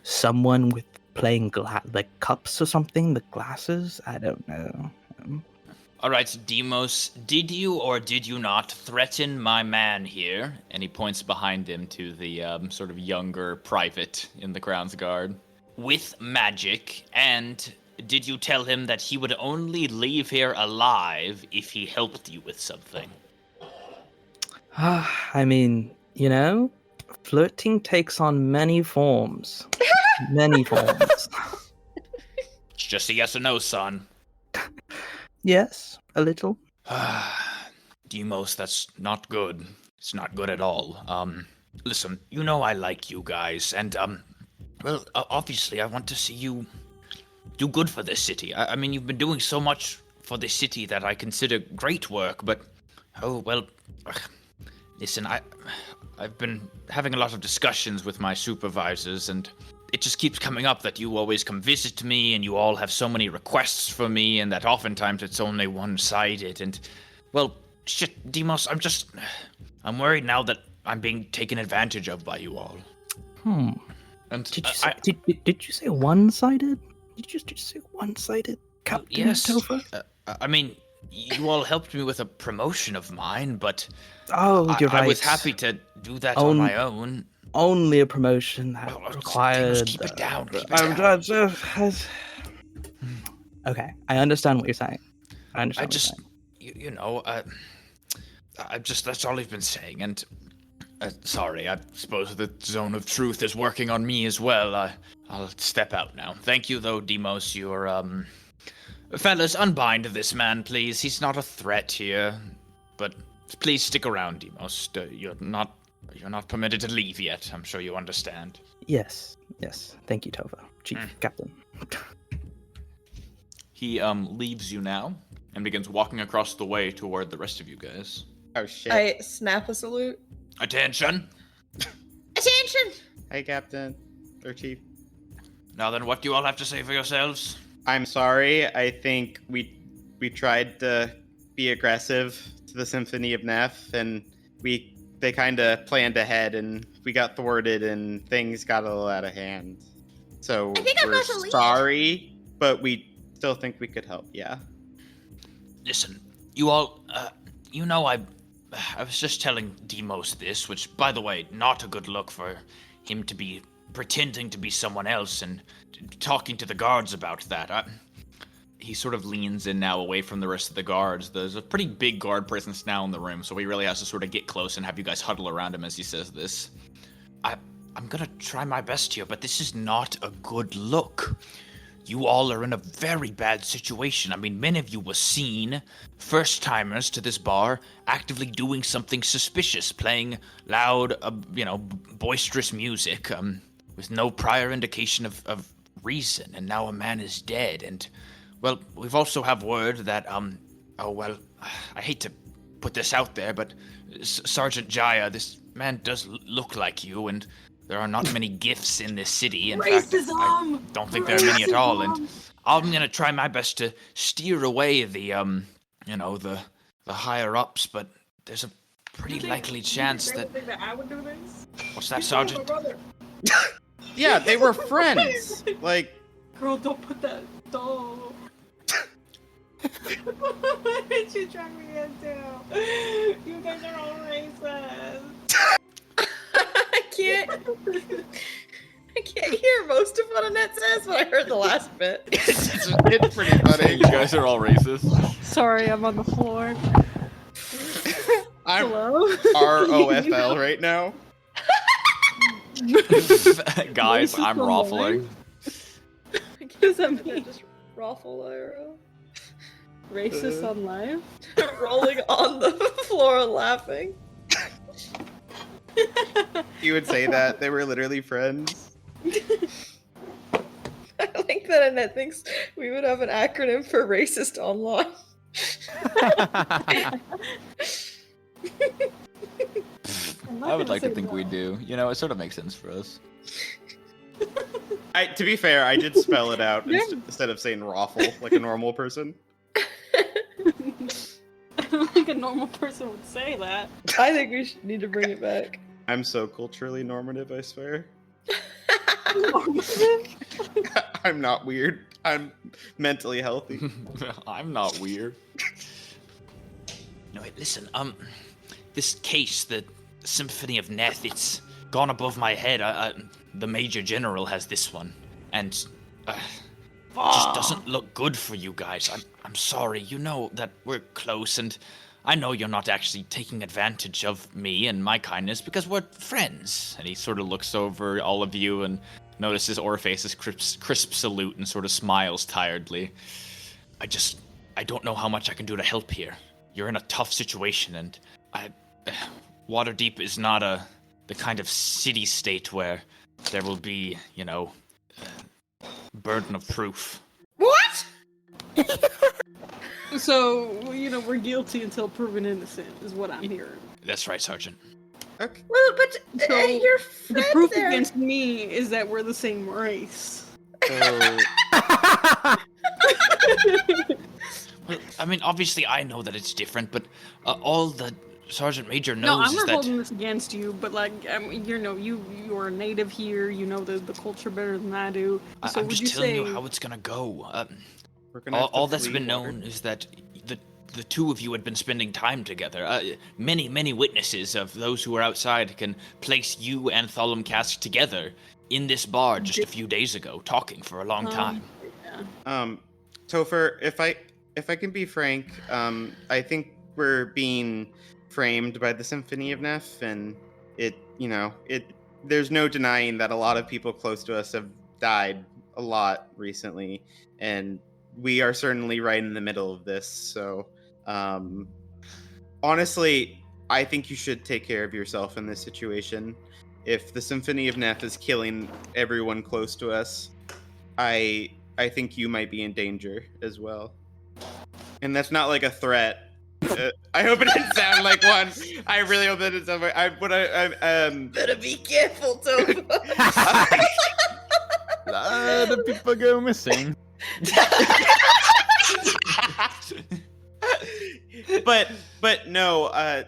someone with playing cups or something, the glasses. I don't know. All right, Demos, did you or did you not threaten my man here? And he points behind him to the sort of younger private in the Crown's Guard. With magic, and did you tell him that he would only leave here alive if he helped you with something? I mean, flirting takes on many forms. Many forms. It's just a yes or no, son. Yes, a little. Demos, that's not good. It's not good at all. Listen, I like you guys, and, obviously I want to see you do good for this city. I mean, you've been doing so much for this city that I consider great work, but, listen, I've been having a lot of discussions with my supervisors, and it just keeps coming up that you always come visit me, and you all have so many requests for me, and that oftentimes it's only one-sided, and, shit, Demos, I'm worried now that I'm being taken advantage of by you all. And did you say one-sided? Did you just say one-sided, Captain Topher? I mean, you all helped me with a promotion of mine, but you're right. I was happy to do that on my own. Only a promotion that required... Keep it down. Okay, I understand what you're saying. That's all I've been saying, and sorry, I suppose the zone of truth is working on me as well. I'll step out now. Thank you, though, Demos. You're, fellas, unbind this man, please. He's not a threat here, but please stick around, Demos. You're not permitted to leave yet. I'm sure you understand. Yes. Thank you, Tova. Chief Captain. He leaves you now and begins walking across the way toward the rest of you guys. Oh shit. I snap a salute. Attention! Attention! Hey, Captain. Or Chief. Now then, what do you all have to say for yourselves? I'm sorry. I think we tried to be aggressive to the Symphony of Neff, and they kind of planned ahead, and we got thwarted, and things got a little out of hand. So we're sorry, but we still think we could help. Yeah. Listen, you all, I was just telling Demos this, which, by the way, not a good look for him to be pretending to be someone else and talking to the guards about that. He sort of leans in now away from the rest of the guards. There's a pretty big guard presence now in the room, so he really has to sort of get close and have you guys huddle around him as he says this. I'm gonna try my best here, but this is not a good look. You all are in a very bad situation. I mean, many of you were seen, first-timers to this bar, actively doing something suspicious, playing loud, boisterous music, with no prior indication of reason, and now a man is dead, and, well, we've also have word that, I hate to put this out there, but Sergeant Jaya, this man does look like you, and there are not many gifts in this city. In fact, I don't think there are many at all, and I'm gonna try my best to steer away the higher-ups, but there's a pretty likely chance that... I would do this? What's that, Sergeant? Yeah, they were friends. Like, Girl, don't put that. Don't. What did you drag me into? You guys are all racist. I can't hear most of what Annette says, but I heard the last bit. it's pretty funny. You guys are all racist. Sorry, I'm on the floor. I'm Hello? ROFL right now. Guys, I'm ruffling. What does that mean? Just raffle IRL. Racist on live? Rolling on the floor laughing. You would say that they were literally friends. I think that Annette thinks we would have an acronym for racist online. I would like to think we do. You know, it sort of makes sense for us. To be fair, I did spell it out instead of saying raffle like a normal person. I don't think a normal person would say that. I think we need to bring it back. I'm so culturally normative, I swear. I'm not weird. I'm mentally healthy. I'm not weird. No, wait, listen, this case, the Symphony of Neth, it's gone above my head. The Major General has this one, and it just doesn't look good for you guys. I'm sorry. You know that we're close, and I know you're not actually taking advantage of me and my kindness because we're friends. And he sort of looks over all of you and notices Orpheus's crisp salute and sort of smiles tiredly. I don't know how much I can do to help here. You're in a tough situation, and Waterdeep is not the kind of city-state where there will be, burden of proof. What? So, we're guilty until proven innocent, is what I'm hearing. That's right, Sergeant. Okay. Well, but So, your the friend proof there... against me is that we're the same race. So, Well, I mean, obviously I know that it's different, but all the Sergeant Major knows No, I'm is not that... holding this against you, but you're a native here. You know the culture better than I do. So I'm would just you telling say you how it's gonna go. we're gonna have to All that's flee been water. known is that the two of you had been spending time together. Many witnesses of those who were outside can place you and Thalemcast together in this bar just a few days ago, talking for a long time. Yeah. Topher, if I can be frank, I think we're being framed by the Symphony of Neth, and there's no denying that a lot of people close to us have died a lot recently, and we are certainly right in the middle of this. So, honestly, I think you should take care of yourself in this situation. If the Symphony of Neth is killing everyone close to us, I think you might be in danger as well. And that's not like a threat. I hope it didn't sound like one. I really hope that it sounded like Better be careful, Topher. A lot of people go missing. but no,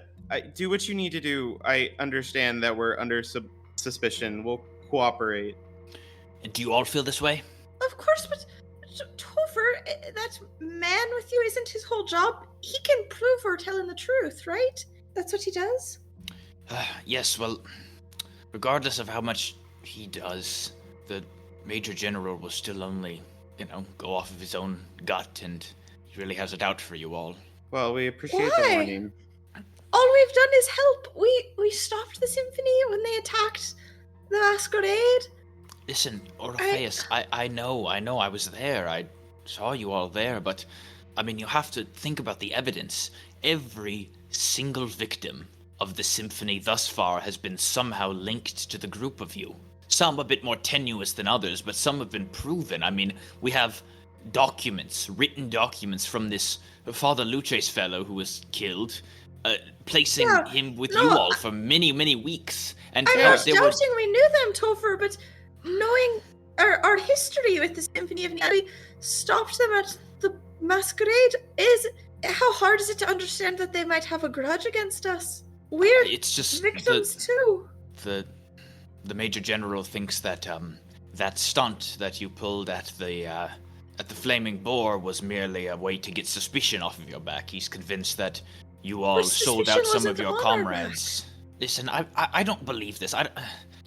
do what you need to do. I understand that we're under suspicion. We'll cooperate. And do you all feel this way? Of course, but Topher, that man with you isn't his whole job. He can prove we're telling the truth, right? That's what he does? Yes, well, regardless of how much he does, the Major General will still only, go off of his own gut, and he really has it out for you all. Well, we appreciate the Why? warning. All we've done is help. We stopped the symphony when they attacked the masquerade. Listen, Orpheus, I know, I was there. I saw you all there, but, you have to think about the evidence. Every single victim of the symphony thus far has been somehow linked to the group of you. Some a bit more tenuous than others, but some have been proven. We have written documents from this Father Luce's fellow who was killed, placing him with you all for many, many weeks. And I'm not doubting we knew them, Topher, but knowing our history with the Symphony of Night, we stopped them at the masquerade. How hard is it to understand that they might have a grudge against us? We're victims too. The Major General thinks that that stunt that you pulled at the Flaming Boar was merely a way to get suspicion off of your back. He's convinced that you all sold out some of your comrades. Listen, I don't believe this.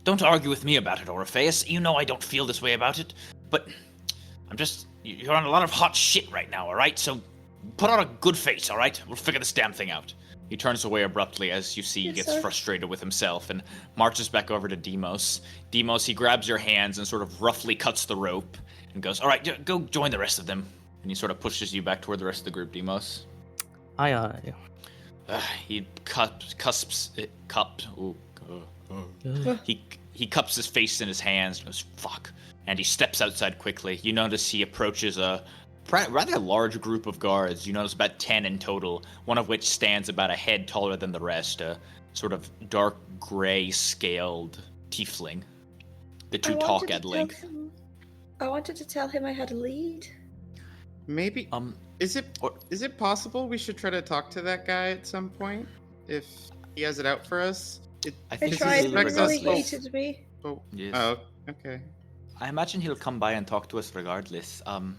Don't argue with me about it, Orpheus. You know I don't feel this way about it. But you're on a lot of hot shit right now, alright? So put on a good face, alright? We'll figure this damn thing out. He turns away abruptly as you see he gets frustrated with himself and marches back over to Demos. Demos, he grabs your hands and sort of roughly cuts the rope and goes, all right, go join the rest of them. And he sort of pushes you back toward the rest of the group, Demos. Aye. He he cups his face in his hands and goes, fuck. And he steps outside quickly. You notice he approaches a rather large group of guards. You notice about 10 in total, one of which stands about a head taller than the rest, a sort of dark gray scaled tiefling. The two talk at length. I wanted to tell him I had a lead. Maybe. Is it possible we should try to talk to that guy at some point if he has it out for us? I tried, but he really hated me. Yes. Oh, okay. I imagine he'll come by and talk to us regardless. Well,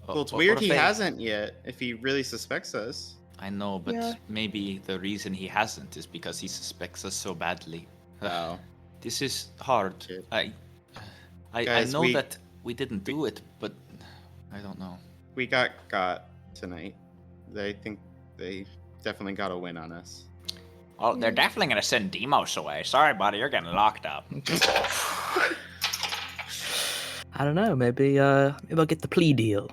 it's weird he hasn't yet, if he really suspects us. I know, but maybe the reason he hasn't is because he suspects us so badly. Oh. This is hard. Shit. I know that we didn't do it, but I don't know. We got tonight. I think they definitely got a win on us. Oh, they're definitely going to send Demos away. Sorry, buddy, you're getting locked up. I don't know. Maybe I'll get the plea deal.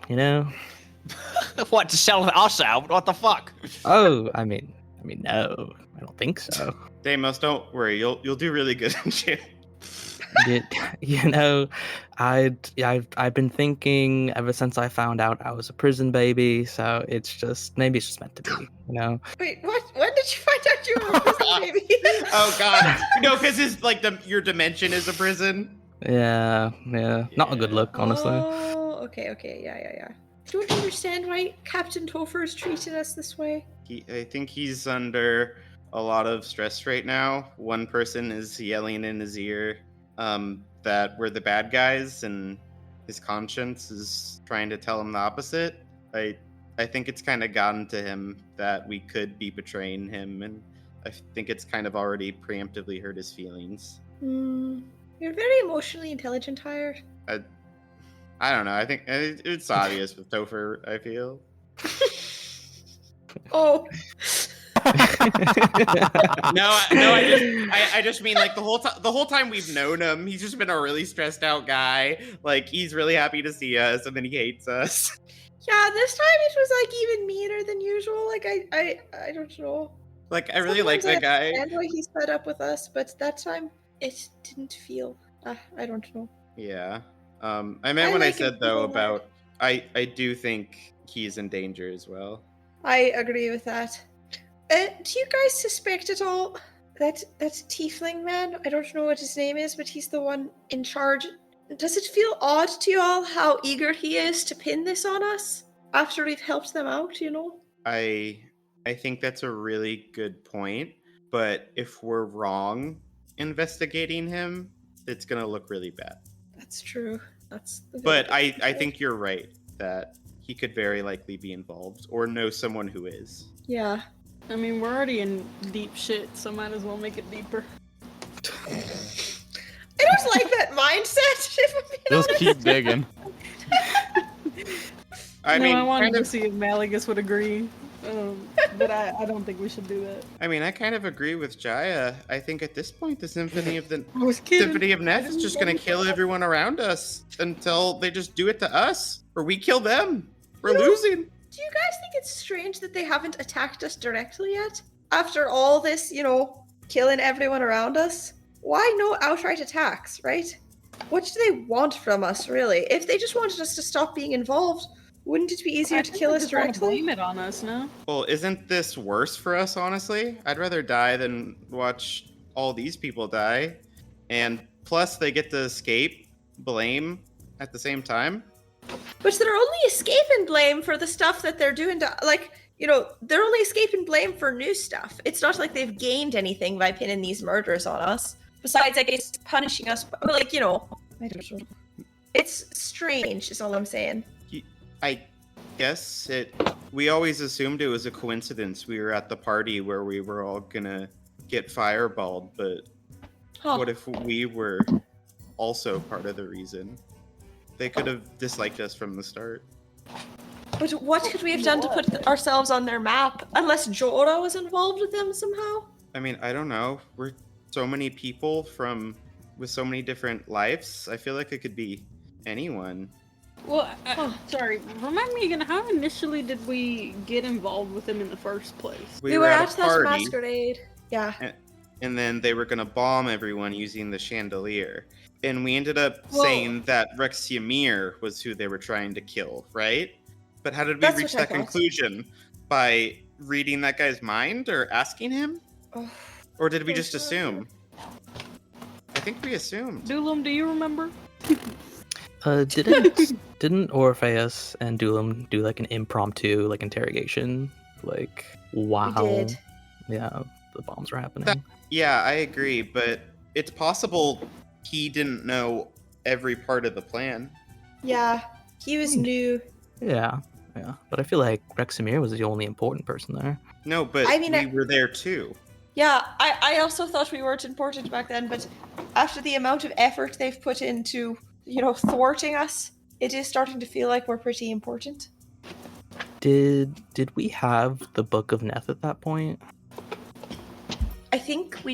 What, to sell us out? What the fuck? Oh, I mean, no, I don't think so. Deimos, don't worry. You'll do really good in jail. I've been thinking ever since I found out I was a prison baby. So maybe it's just meant to be. Wait, what? When did you find out you were a prison baby? Oh God, no, because your dimension is a prison. Yeah, not a good look, honestly. Oh, okay, yeah. I don't understand why Captain Topher is treating us this way. I think he's under a lot of stress right now. One person is yelling in his ear that we're the bad guys, and his conscience is trying to tell him the opposite. I think it's kind of gotten to him that we could be betraying him, and I think it's kind of already preemptively hurt his feelings. You're very emotionally intelligent, Hire. I don't know. I think it's obvious with Topher, I feel. Oh. No, I just mean like the whole time we've known him, he's just been a really stressed out guy. Like he's really happy to see us, and then he hates us. Yeah, this time it was like even meaner than usual. Like I don't know. Like I really like that guy. And why he's fed up with us, but that time it didn't feel. I don't know. Yeah. I meant when I said though about I do think he's in danger as well. I agree with that. Do you guys suspect at all that tiefling man? I don't know what his name is, but he's the one in charge. Does it feel odd to you all how eager he is to pin this on us after we've helped them out? I think that's a really good point. But if we're wrong investigating him, it's gonna look really bad. That's true. But I think you're right that he could very likely be involved or know someone who is. Yeah. I mean, we're already in deep shit, so might as well make it deeper. I don't like that mindset, if I'm being Just honest. keep digging. I wanted to see if Malagus would agree, but I don't think we should do that. I mean, I kind of agree with Jaya. I think at this point, the Symphony of I Neth is just gonna kill everyone around us until they just do it to us, or we kill them. We're losing. Do you guys think it's strange that they haven't attacked us directly yet? After all this, killing everyone around us? Why no outright attacks, right? What do they want from us, really? If they just wanted us to stop being involved, wouldn't it be easier to kill us directly? Blame it on us, no? Well, isn't this worse for us, honestly? I'd rather die than watch all these people die. And plus, they get to escape blame at the same time. But they're only escaping blame for the stuff that they're doing to, they're only escaping blame for new stuff. It's not like they've gained anything by pinning these murders on us. Besides, I guess, punishing us, I don't know. It's strange, is all I'm saying. I guess we always assumed it was a coincidence. We were at the party where we were all gonna get fireballed, but what if we were also part of the reason? They could have disliked us from the start. But what could we have done to put ourselves on their map? Unless Jorah was involved with them somehow? I mean, I don't know. We're so many people with so many different lives. I feel like it could be anyone. Well, sorry, remind me again, how initially did we get involved with them in the first place? We were at that masquerade. Yeah. And then they were going to bomb everyone using the chandelier. And we ended up saying that Rex Ymir was who they were trying to kill, right? But how did we reach that conclusion? By reading that guy's mind or asking him? Or did we just assume? I think we assumed. Dulum, do you remember? Didn't Orpheus and Dulum do like an impromptu interrogation while We did. the bombs were happening? Yeah, I agree, but it's possible he didn't know every part of the plan. Yeah, he was new. Yeah. But I feel like Rex Ymir was the only important person there. No, but we were there too. Yeah, I also thought we weren't important back then, but after the amount of effort they've put into, thwarting us, it is starting to feel like we're pretty important. Did we have the Book of Neth at that point? I think we did.